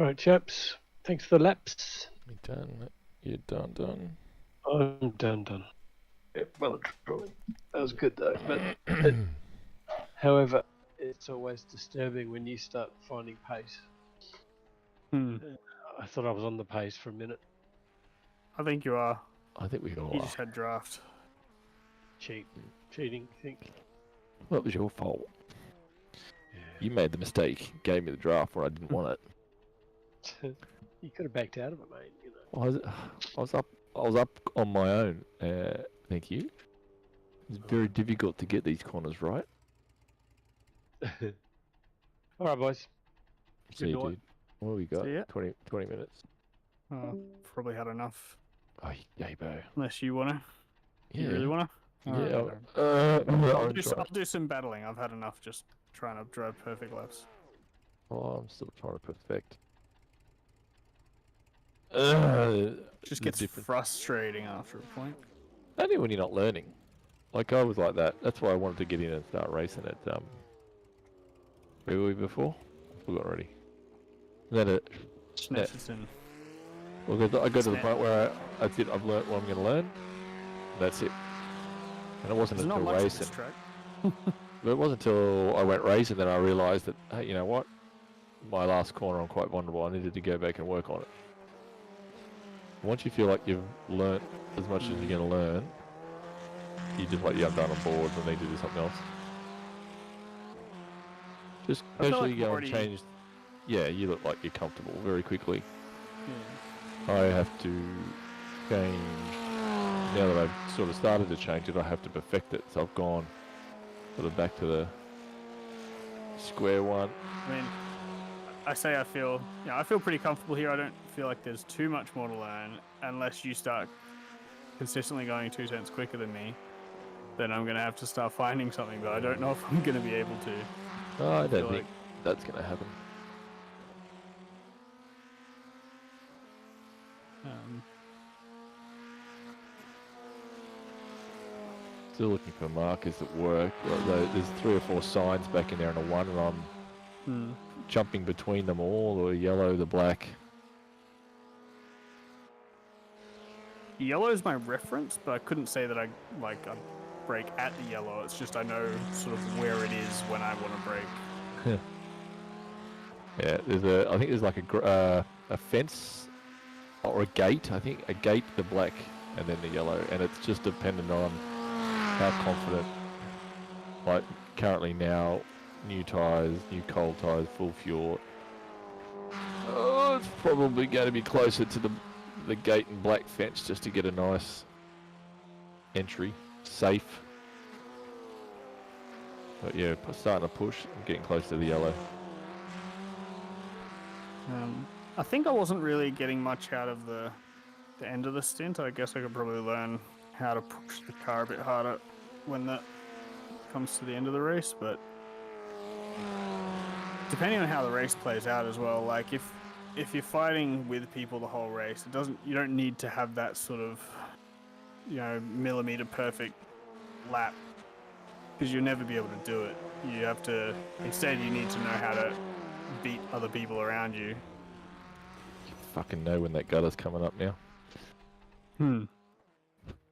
right, chaps. Thanks for the laps. We done. You're done. I'm done. Yeah, well and truly. That was good though. But however, it's always disturbing when you start finding pace. Hmm. I thought I was on the pace for a minute. I think you are. I think we all You are. just had draft. Cheating, I think. Well, it was your fault. Yeah. You made the mistake. Gave me the draft where I didn't want it. You could have backed out of it, mate. You know. I was up on my own. Thank you. It's very difficult to get these corners right. All right, boys. See you, night. dude. What have we got? See ya. 20 minutes. Probably had enough. Oh, yay, bro. Unless you wanna. Yeah. You really wanna? Yeah. I'll do some battling. I've had enough just trying to drive perfect laps. Oh, I'm still trying to perfect. Just gets frustrating after a point. Only when you're not learning. Like I was like that. That's why I wanted to get in and start racing at where were we before? I forgot already. And then Snetterton. well, I go to the point where that's it. I've learnt what I'm going to learn. That's it. And it wasn't There's not until much of racing. this track. But it wasn't until I went racing that I realised that, hey, you know what? My last corner, I'm quite vulnerable. I needed to go back and work on it. Once you feel like you've learnt as much as you're going to learn, you just like, yeah, I'm done on boards. I need to do something else. Just I feel casually like go already- and change. Yeah, you look like you're comfortable very quickly. Yeah. I have to change. Now that I've sort of started to change it, I have to perfect it. So I've gone sort of back to the square one. I mean, I feel pretty comfortable here. I don't feel like there's too much more to learn unless you start consistently going 2 cents quicker than me. Then I'm gonna have to start finding something, but I don't know if I'm gonna be able to. Oh, I feel don't think that's going to happen. Still looking for markers that work. There's 3 or 4 signs back in there and a 1, and I'm jumping between them all, the yellow, the black. Yellow is my reference, but I couldn't say that I break at the yellow. It's just I know sort of where it is when I want to break. Yeah, I think there's like a fence or a gate. I think a gate, the black, and then the yellow, and it's just dependent on how confident. Like currently now, new tyres, new cold tyres, full fuel. Oh, it's probably going to be closer to the gate and black fence just to get a nice entry, safe. But yeah, starting to push and getting close to the yellow. I think I wasn't really getting much out of the end of the stint. I guess I could probably learn how to push the car a bit harder when that comes to the end of the race, but depending on how the race plays out as well, like if you're fighting with people the whole race, you don't need to have that sort of, millimeter perfect lap, because you'll never be able to do it. Instead you need to know how to beat other people around you. You fucking know when that gutter's coming up now.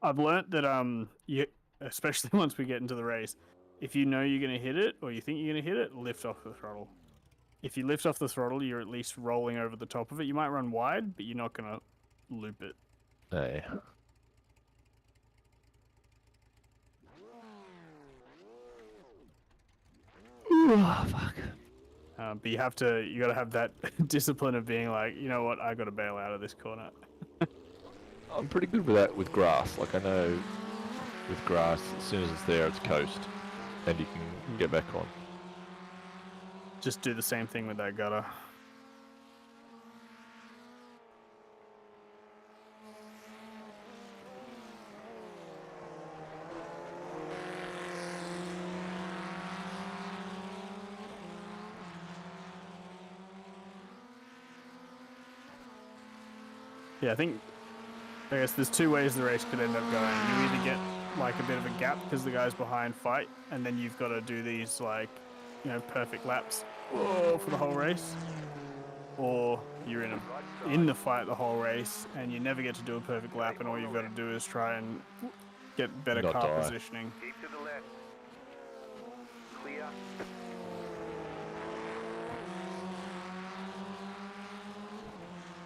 I've learnt that especially once we get into the race, if you know you're going to hit it or you think you're going to hit it, lift off the throttle. If you lift off the throttle, you're at least rolling over the top of it. You might run wide, but you're not going to loop it. Hey. Oh, fuck. But you got to have that discipline of being like, you know what, I got to bail out of this corner. I'm pretty good with that with grass. Like I know with grass, as soon as it's there, it's coast, and you can get back on. Just do the same thing with that gutter. Yeah, I guess there's 2 ways the race could end up going. You either get like a bit of a gap because the guys behind fight, and then you've got to do these perfect laps for the whole race. or you're in the fight the whole race and you never get to do a perfect lap, and all you've got to do is try and get better Not car die. positioning. Keep to the left. Clear.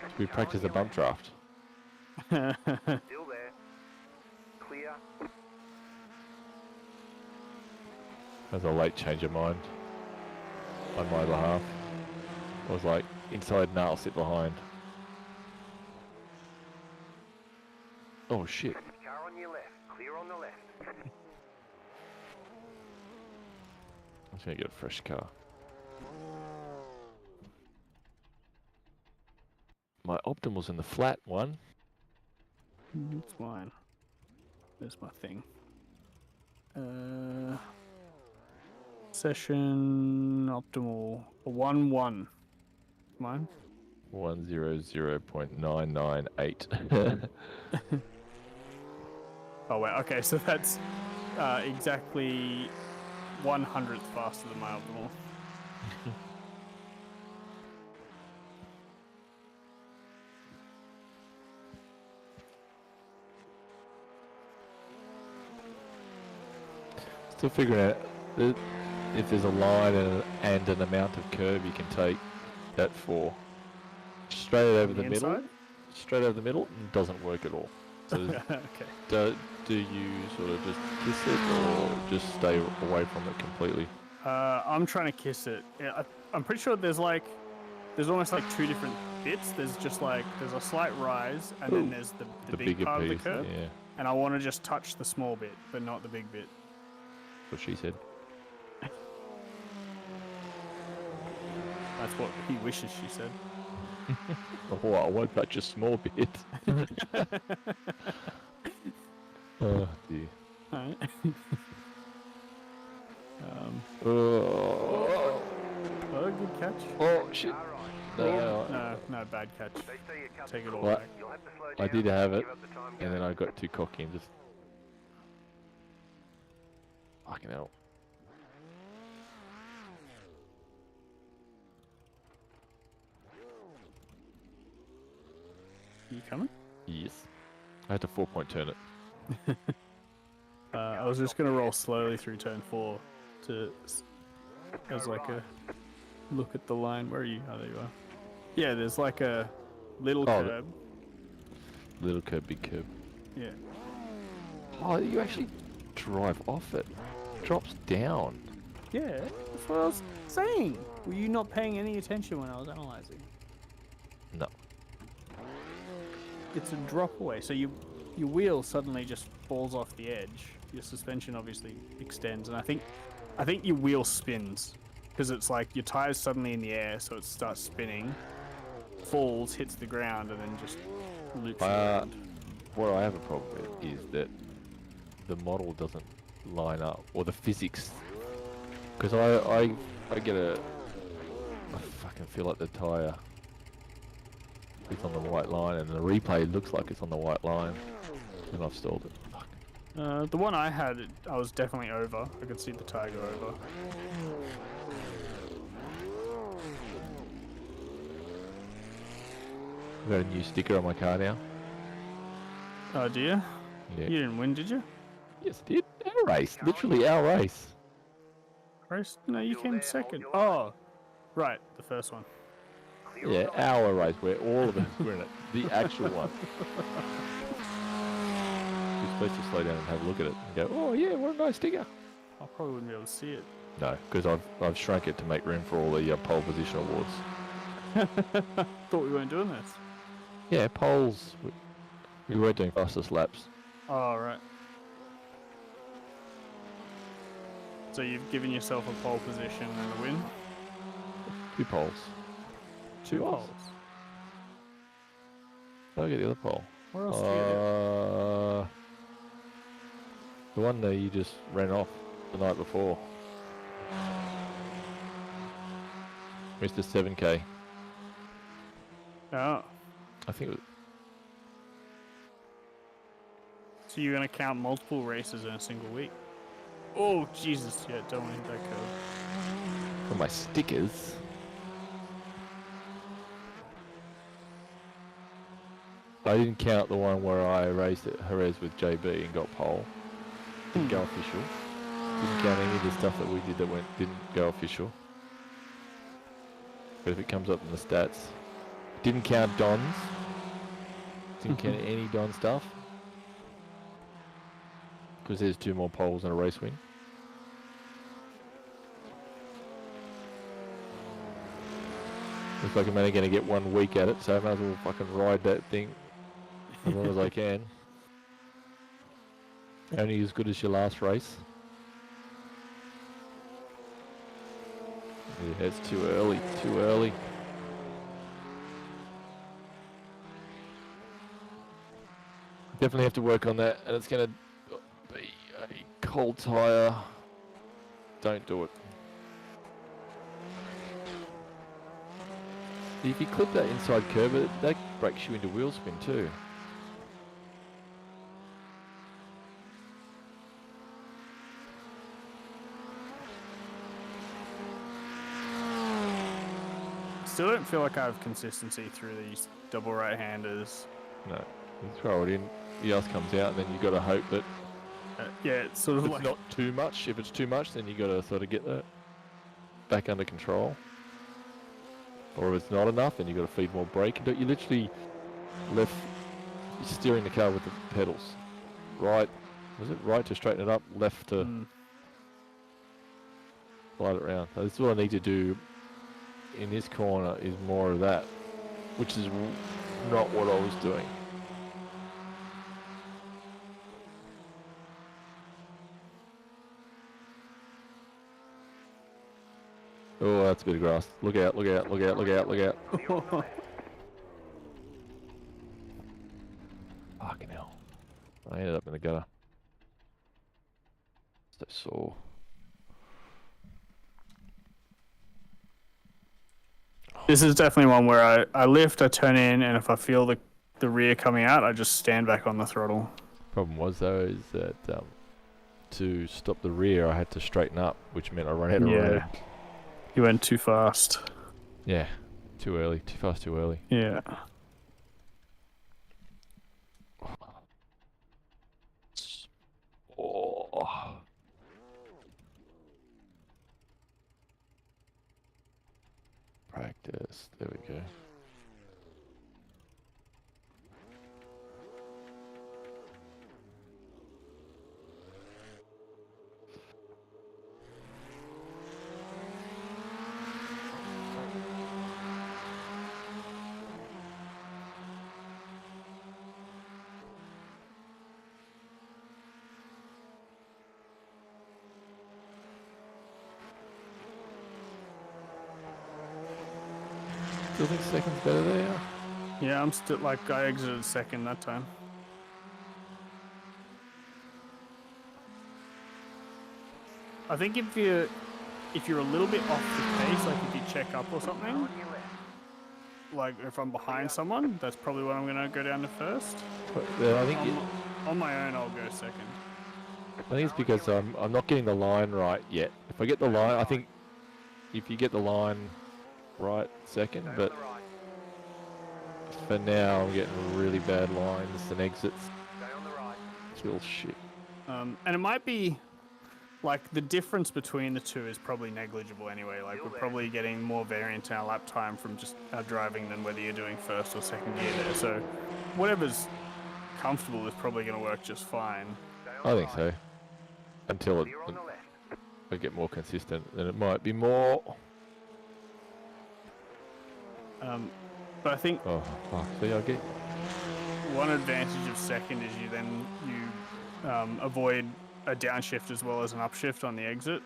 Should we practice a bump draft? Still there. Clear. As a late change of mind on my behalf. I was like, inside, nah, I'll sit behind. Oh shit. Car on your left. Clear on the left. I'm just gonna get a fresh car. My optimal's in the flat one. It's mine. There's my thing. Session optimal 1-1. Mine. 100.998. Oh wait, okay, so that's exactly 1/100th faster than my optimal. Still figuring out if there's a line and an amount of curve you can take that for. Straight over the middle. Inside? Straight over the middle doesn't work at all. So Okay. do you sort of just kiss it or just stay away from it completely? I'm trying to kiss it. Yeah, I'm pretty sure there's almost like two different bits. There's a slight rise, and then there's the big bigger part piece, of the curve. yeah. And I want to just touch the small bit, but not the big bit. What she said. That's what he wishes she said. Oh, I won't touch a small bit. Oh dear. Alright. Oh, Oh, good catch. oh shit. Car right. No, No, bad catch. They say you're cut Take it all What? back. You'll have to slow I down. did have it, Give up the time and then going. I got too cocky and just fucking hell. You coming? Yes. I had to 4-point turn it. I was just gonna roll slowly through turn 4 as like a look at the line. Where are you? Oh, there you are. Yeah, there's like a little Oh, curb. Little curb, big curb. Yeah. Oh, you actually drive off it. Drops down. Yeah, that's what I was saying. Were you not paying any attention when I was analyzing? No. It's a drop away, so your wheel suddenly just falls off the edge. Your suspension obviously extends, and I think your wheel spins because it's like your tire's suddenly in the air, so it starts spinning, falls, hits the ground, and then just loops around. What I have a problem with is that the model doesn't line up, or the physics. Because I get I fucking feel like the tire is on the white line, and the replay looks like it's on the white line, and I've stalled it. Fuck. The one I had, I was definitely over. I could see the tire go over. I've got a new sticker on my car now. Oh dear. Yeah. You didn't win, did you? Yes, it did. Our race. Literally our race. Race? No, you Still came there, second. hold your Oh, right, the first one. Clear on Yeah, the left. our race where all of us were in it. The actual one. You're supposed to slow down and have a look at it and go, oh yeah, what a nice sticker. I probably wouldn't be able to see it. No, because I've shrunk it to make room for all the pole position awards. Thought we weren't doing this. Yeah, poles. We weren't doing fastest laps. Oh, right. So you've given yourself a pole position and a win? 2 poles. Two Two poles. I'll get the other pole. Where else did you get? The one that you just ran off the night before. Mr. 7K. Oh. I think it was, So you're going to count multiple races in a single week? Oh, Jesus. Yeah, don't want to hit that curve. for my stickers. I didn't count the one where I raced at Jerez with JB and got pole. Didn't go official. Didn't count any of the stuff that we did that didn't go official. But if it comes up in the stats, didn't count Don's. Didn't count any Don stuff. Because there's 2 more poles and a race win. Looks like I'm only going to get 1 week at it, so I might as well fucking ride that thing as long as I can. Only as good as your last race. Yeah, it's too early, too early. Definitely have to work on that, and it's going to be a cold tyre. Don't do it. If you clip that inside curve, that breaks you into wheel spin too. Still don't feel like I have consistency through these double right-handers. No, you throw it in, the else comes out, and then you got to hope that Yeah, it's sort of it's like... not too much. If it's too much, then you got to sort of get that back under control. Or if it's not enough, then you got to feed more brake into it. You literally you're steering the car with the pedals. Right, was it right to straighten it up? Left to slide it around. So this is what I need to do in this corner, is more of that, which is not what I was doing. Oh, that's a bit of grass. Look out, look out, look out, look out, look out. Fucking hell. I ended up in the gutter. So sore. This is definitely one where I lift, I turn in, and if I feel the rear coming out, I just stand back on the throttle. Problem was though is that to stop the rear I had to straighten up, which meant I ran out of road. You went too fast. Yeah, too early, too fast, too early. Yeah. Oh. Practice, there we go. Still think second's better there? Yeah, I'm still like I exited second that time. I think if you're a little bit off the pace, like if you check up or something, like if I'm behind someone, that's probably what I'm gonna go down to first. But, I think On my own, I'll go second. I think it's because I'm not getting the line right yet. If I get the line, I think if you get the line right second, but for now I'm getting really bad lines and exits. It's real shit. And it might be like the difference between the two is probably negligible anyway. Like we're probably getting more variance in our lap time from just our driving than whether you're doing first or second gear there. So whatever's comfortable is probably going to work just fine. I think so. Until I get more consistent, then it might be more. But I think Oh fuck! See, I get. one advantage of second is you avoid a downshift as well as an upshift on the exit.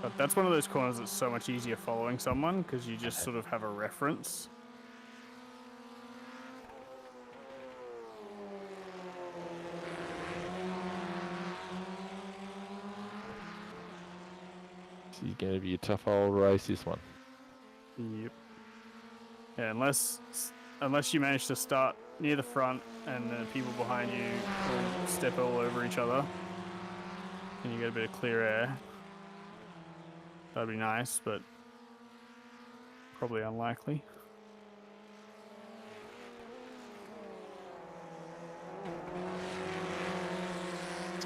But that's one of those corners that's so much easier following someone because you just sort of have a reference. This is going to be a tough old race, this one. Yep. Yeah, unless you manage to start near the front, and the people behind you will step all over each other, and you get a bit of clear air. That'd be nice, but probably unlikely.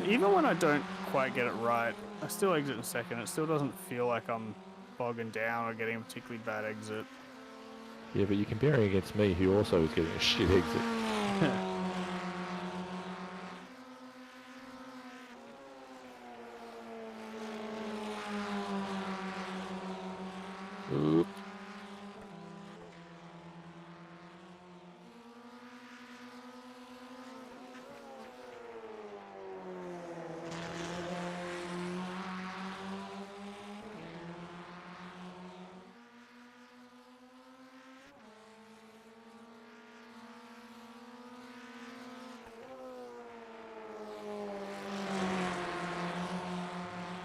Even when I don't quite get it right, I still exit in second. It still doesn't feel like I'm bogging down or getting a particularly bad exit. Yeah, but you're comparing against me, who also is getting a shit exit. Oop.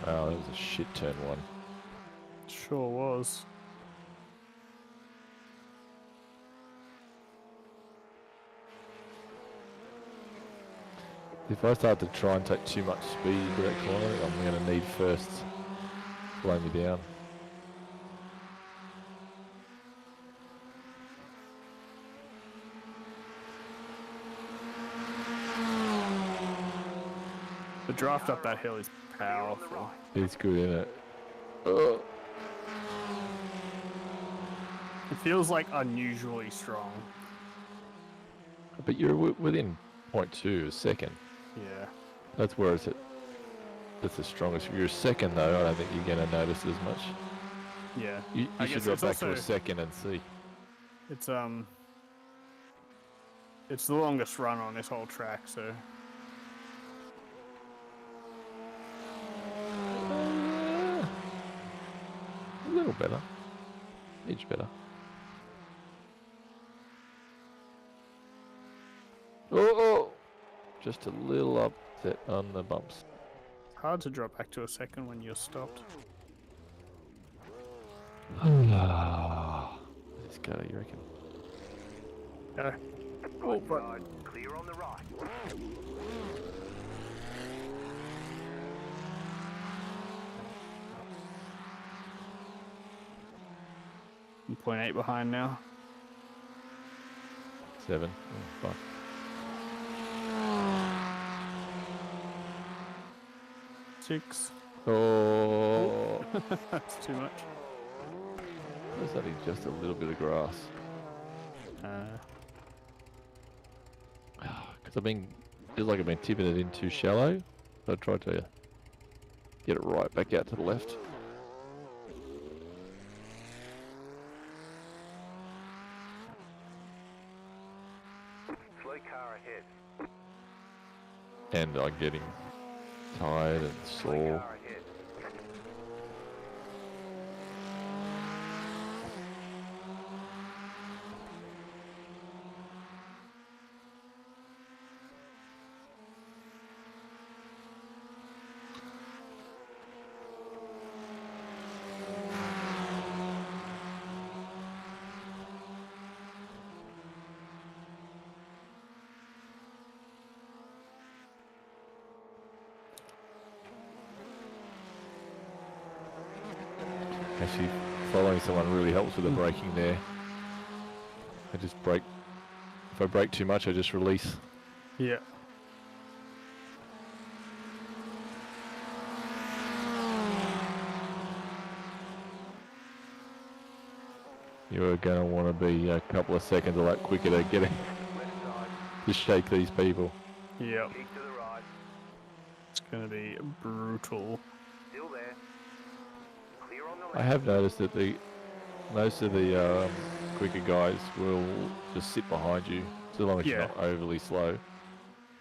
Oh, that was a shit turn one. Sure was. If I start to try and take too much speed into that corner, I'm going to need first slow me down. The draft up that hill is powerful. It's good, isn't it? Oh. It feels like unusually strong. But you're within 0.2 a second. Yeah. That's where it's at. That's the strongest. If you're a second, though, I don't think you're going to notice as much. Yeah. You I should guess drop it's back to a also- second and see. It's the longest run on this whole track, so A little better. Each better. Oh! Just a little upset on the bumps. it's hard to drop back to a second when you're stopped. Let's go, you reckon? Yeah. Right side, clear on the right. 0.8 behind now. 7. Oh, fuck. Six. Oh! That's too much. There's only just a little bit of grass. Because feels like I've been tipping it in too shallow. So I tried to get it right back out to the left. Slow car ahead. And I'm getting tired and Slow sore. car ahead. Actually, following someone really helps with the braking there. I just brake. If I brake too much, I just release. Yeah. You're going to want to be a couple of seconds a lot quicker to get it, Left side, to shake these people. Yep. keep to the right. It's gonna be brutal. Still there. Clear on the left. I have noticed that most of the quicker guys will just sit behind you, so long as you're Yeah. not overly slow.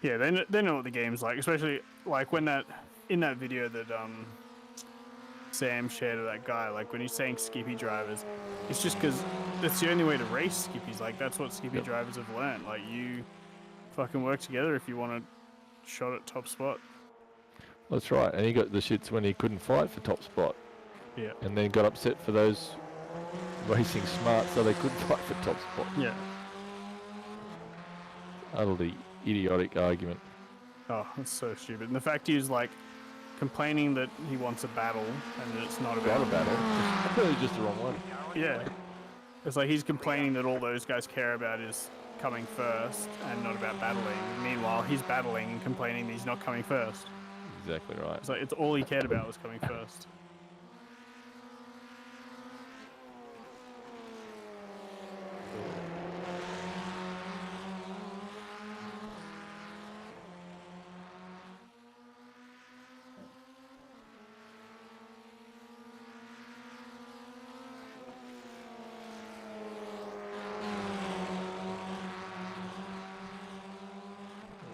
Yeah, they know what the game's like, especially like when in that video that Sam shared of that guy, like when he's saying skippy drivers, it's just because that's the only way to race skippies. Like that's what skippy Yep. drivers have learned. Like you fucking work together if you want a shot at top spot. That's right, and he got the shits when he couldn't fight for top spot, Yeah. and then got upset for those racing smart so they couldn't fight for top spot. Yeah. utterly idiotic argument. Oh, that's so stupid. And the fact he was like complaining that he wants a battle and that it's not Not about a battle. It's just the wrong one. Yeah. It's like he's complaining that all those guys care about is coming first and not about battling. Meanwhile, he's battling and complaining that he's not coming first. Exactly right. It's like it's all he cared about was coming first.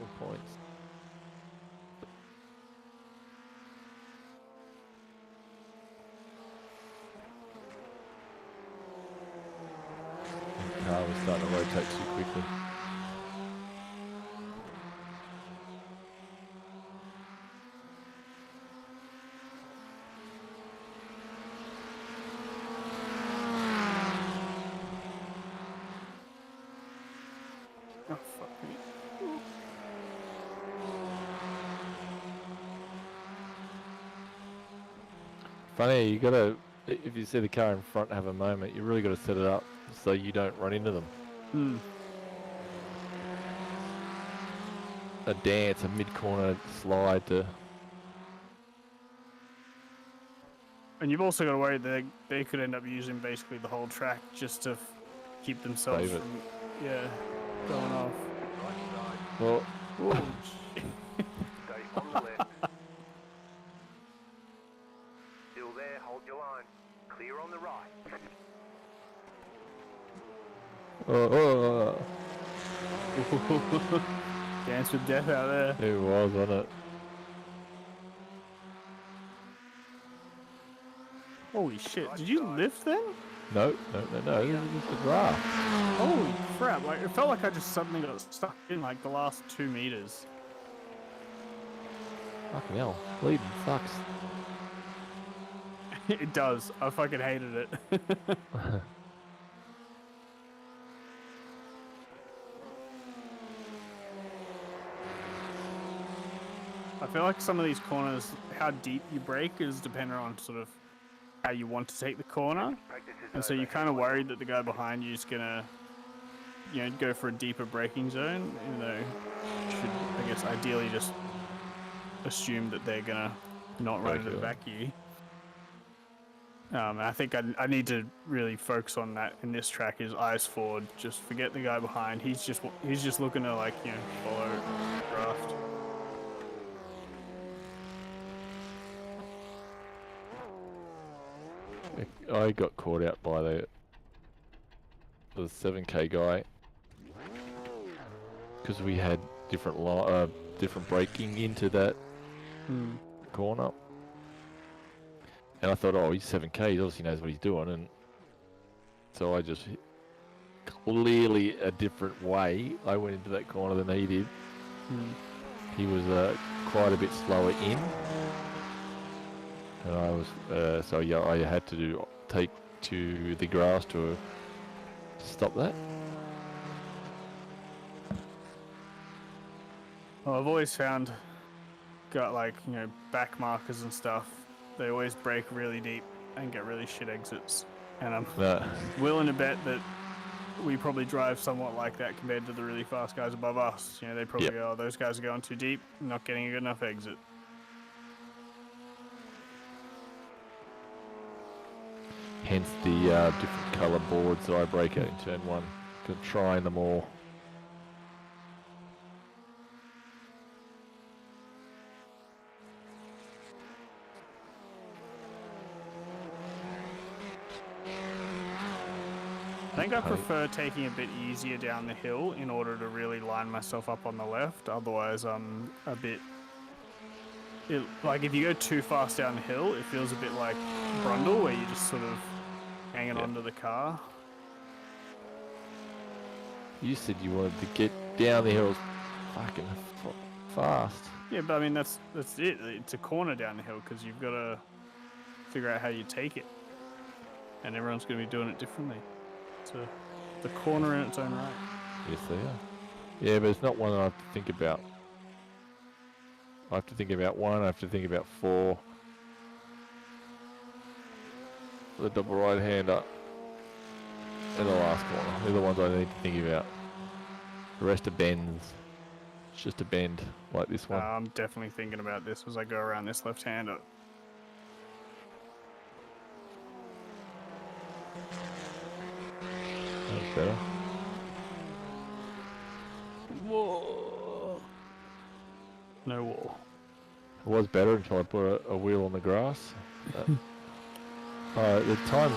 All points. The car was starting to rotate too quickly. Oh, fuck me. Funny, you gotta, if you see the car in front have a moment, you really gotta set it up so you don't run into them. Hmm. A dance, a mid-corner slide to... And you've also got to worry that they could end up using basically the whole track just to keep themselves Save it. from, going off. Right side. Well, Oh, shit. Stay on the left. Still there, hold your line. Clear on the right. Dance with death out there. it was, wasn't it? Holy shit, did you lift then? No, this is just a draft. Holy crap, like it felt like I just suddenly got stuck in like the last 2 meters. Fucking hell, bleeding sucks. It does, I fucking hated it. I feel like some of these corners, how deep you brake is dependent on sort of how you want to take the corner. Practice is And so over. you're kind of worried that the guy behind you is gonna, go for a deeper braking zone, even though you should, I guess, ideally just assume that they're gonna not run into the back of you. I think I need to really focus on that in this track. Is eyes forward, just forget the guy behind. He's just looking to follow draft. I got caught out by the 7k guy because we had different different braking into that corner, and I thought, oh, he's 7k, he obviously knows what he's doing, and so I just clearly a different way. I went into that corner than he did. He was quite a bit slower in. And I was, I had to take to the grass to stop that. Well, I've always found, back markers and stuff, they always brake really deep and get really shit exits. And I'm willing to bet that we probably drive somewhat like that compared to the really fast guys above us. They probably go, oh, those guys are going too deep, not getting a good enough exit. Hence the different colour boards that I break out in turn 1, to trying them all. I think I prefer taking a bit easier down the hill in order to really line myself up on the left. Otherwise, I'm a bit... if you go too fast down the hill, it feels a bit like Brundle, where you're just sort of hanging onto the car. You said you wanted to get down the hills fucking fast. Yeah, but I mean, that's it. It's a corner down the hill because you've got to figure out how you take it. And everyone's going to be doing it differently. So the corner in its own right. Yes, they are. Yeah, but it's not one I have to think about. I have to think about one, I have to think about four. The double right-hander. And the last corner. They're the ones I need to think about. The rest are bends. It's just a bend, like this one. I'm definitely thinking about this as I go around this left-hander. That's better. Whoa. No wall. It was better until I put a wheel on the grass. The time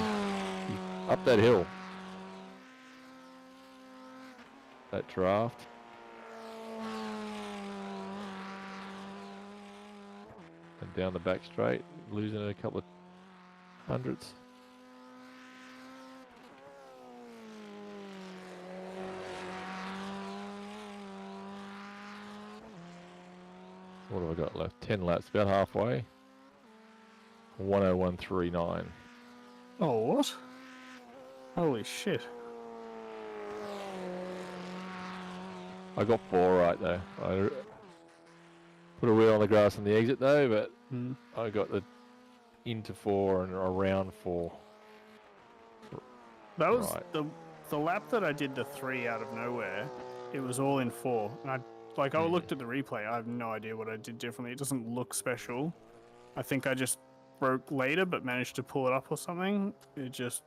up that hill, that draft, and down the back straight, losing a couple of hundreds. What have I got left? 10 laps, about halfway. 101.39. Oh, what? Holy shit. I got 4 right though. I put a wheel on the grass on the exit though, but I got the into 4 and around 4. That was Right. the lap that I did the 3 out of nowhere. It was all in 4. And I looked at the replay. I have no idea what I did differently. It doesn't look special. I think I just broke later, but managed to pull it up or something. It just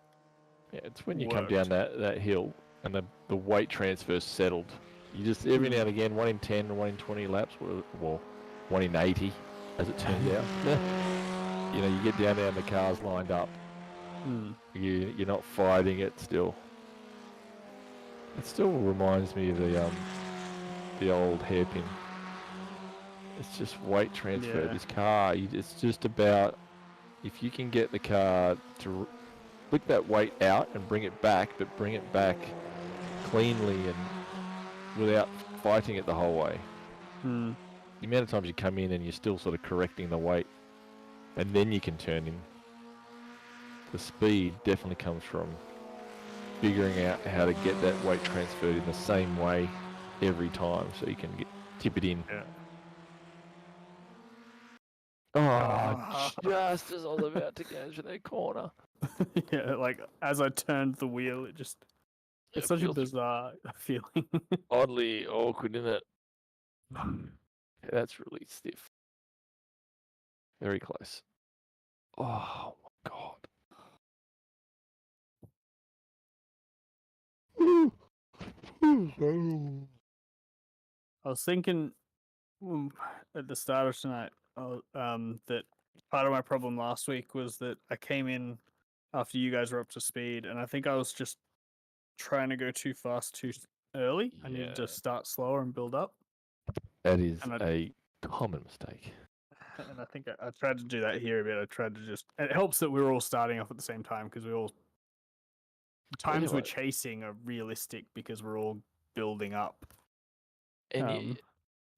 It's when you worked. come down that hill and the weight transfer's settled. You just, every now and again, 1 in 10 and 1 in 20 laps, well, 1 in 80, as it turns out. You know, you get down there and the car's lined up. You're not fighting it still. It still reminds me of the old hairpin. It's just weight transfer. Yeah. This car, it's just about, if you can get the car to flick that weight out and bring it back, but bring it back cleanly and without fighting it the whole way. The amount of times you come in and you're still sort of correcting the weight, and then you can turn in. The speed definitely comes from figuring out how to get that weight transferred in the same way every time, so you can tip it in. Yeah. Oh, just as I was about to go through that corner. Yeah, like as I turned the wheel, it's such a feels bizarre feeling. oddly awkward, isn't it? That's really stiff. Very close. Oh my god. I was thinking at the start of tonight that part of my problem last week was that I came in after you guys were up to speed, and I think I was just trying to go too fast too early. I needed to start slower and build up. That is a common mistake. And I think I tried to do that here a bit. I tried to it helps that we're all starting off at the same time, because the times we're chasing are realistic because we're all building up. And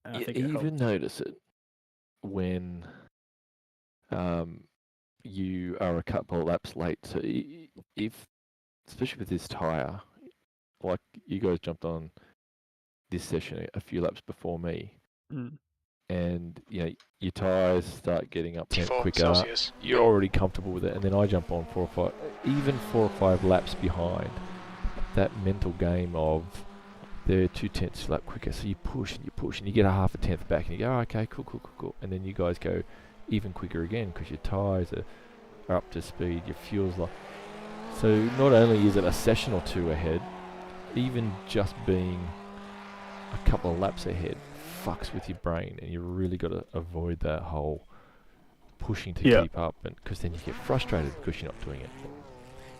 I you think it even helped. notice it when you are a couple of laps late. So if, especially with this tyre, like you guys jumped on this session a few laps before me, and you know your tyres start getting up quicker. Celsius. You're already comfortable with it, and then I jump on 4 or 5, even 4 or 5 laps behind. That mental game of they're 2/10 lap quicker, so you push and you get a half a tenth back, and you go, oh, okay, cool, and then you guys go even quicker again because your tyres are up to speed, your fuel's low. So not only is it a session or 2 ahead, even just being a couple of laps ahead fucks with your brain, and you really got to avoid that whole pushing to keep up, and because then you get frustrated because you're not doing it.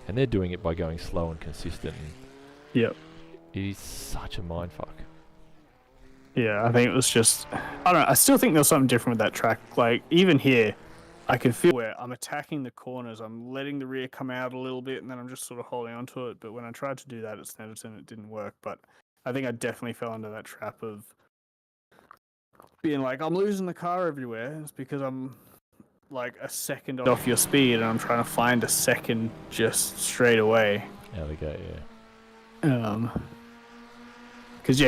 And they're doing it by going slow and consistent. And it is such a mindfuck. Yeah, I think it was just, I don't know, I still think there's something different with that track. Like, even here, I can feel where I'm attacking the corners, I'm letting the rear come out a little bit, and then I'm just sort of holding onto it. But when I tried to do that at Snetterton, it didn't work. But I think I definitely fell into that trap of being like, I'm losing the car everywhere. It's because I'm like a second off your speed, and I'm trying to find a second just straight away. Out the gate, Because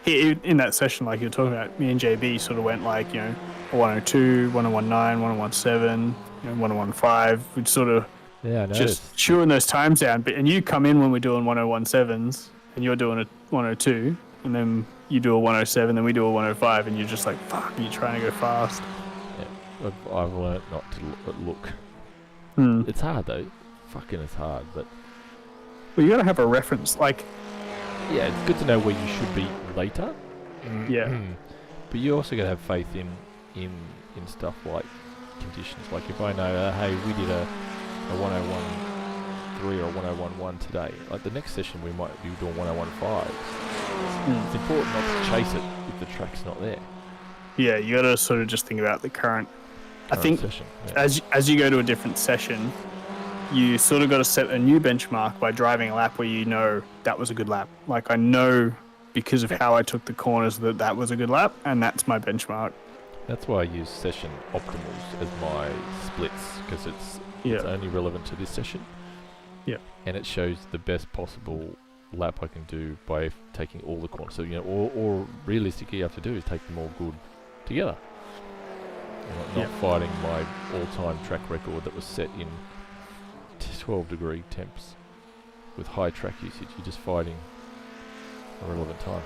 in that session, like you're talking about, me and JB sort of went like, a 102, 1019, 1017, 1015. We'd sort of Yeah, I just noticed. chewing those times down. And you come in when we're doing 1017s, and you're doing a 102, and then you do a 107, then we do a 105, and you're just like, fuck, you're trying to go fast. Yeah, I've learnt not to look. Hmm. It's hard though. Fucking it's hard, but Well, you got to have a reference. Like, yeah, it's good to know where you should be later. yeah. But you also got to have faith in stuff like conditions. Like if I know, hey, we did a 101.3 or a 101.1 today. Like the next session we might be doing 101.5. It's important not to chase it if the track's not there. Yeah, you got to sort of just think about the current. I think session. Yeah. as you go to a different session, you sort of got to set a new benchmark by driving a lap where you know that was a good lap. Like I know because of how I took the corners that was a good lap, and that's my benchmark. That's why I use session optimals as my splits, because it's only relevant to this session. Yeah. And it shows the best possible lap I can do by taking all the corners. So or realistically, you have to do is take them all good together. Not fighting my all-time track record that was set in 12-degree temps with high track usage. You're just fighting a relevant time.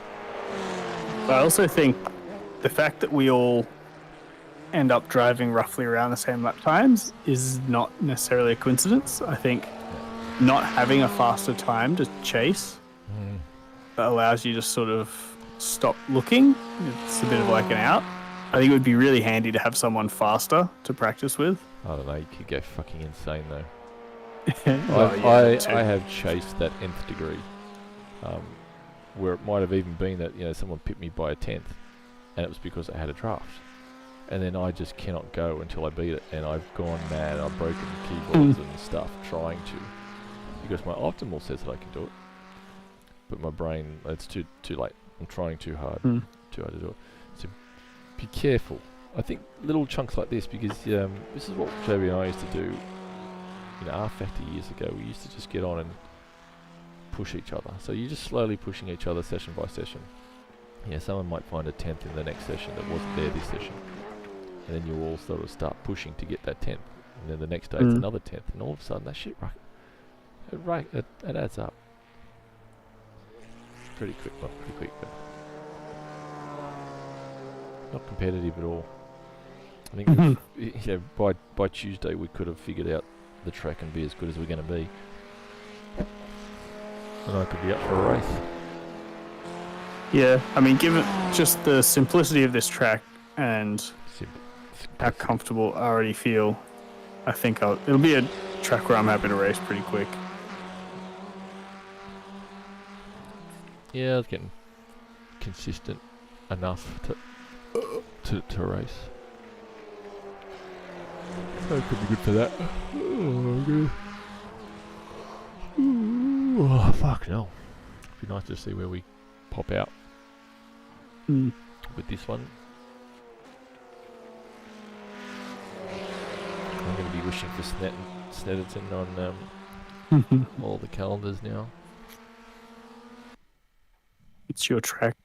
I also think the fact that we all end up driving roughly around the same lap times is not necessarily a coincidence. I think not having a faster time to chase that allows you to sort of stop looking. It's a bit of like an out. I think it would be really handy to have someone faster to practice with. I don't know, you could go fucking insane though. Well, I have chased that nth degree, where it might have even been that someone pipped me by a tenth, and it was because I had a draft, and then I just cannot go until I beat it, and I've gone mad. I've broken keyboards and stuff trying to, because my optimal says that I can do it, but my brain, it's too late. I'm trying too hard to do it. So be careful. I think little chunks like this, because this is what JB and I used to do. R Factor years ago, we used to just get on and push each other. So you're just slowly pushing each other session by session. Someone might find a 10th in the next session that wasn't there this session. And then you all sort of start pushing to get that 10th. And then the next day it's another 10th. And all of a sudden that shit, it adds up. Pretty quick, but not competitive at all. I think by Tuesday we could have figured out the track and be as good as we're going to be, and I could be up for a race. Yeah, I mean, given just the simplicity of this track and how comfortable I already feel, I think it'll be a track where I'm happy to race pretty quick. Yeah, I was getting consistent enough to race. So it could be good for that. Oh, fuck no. It'd be nice to see where we pop out with this one. I'm going to be wishing for Snetterton on all the calendars now. It's your track.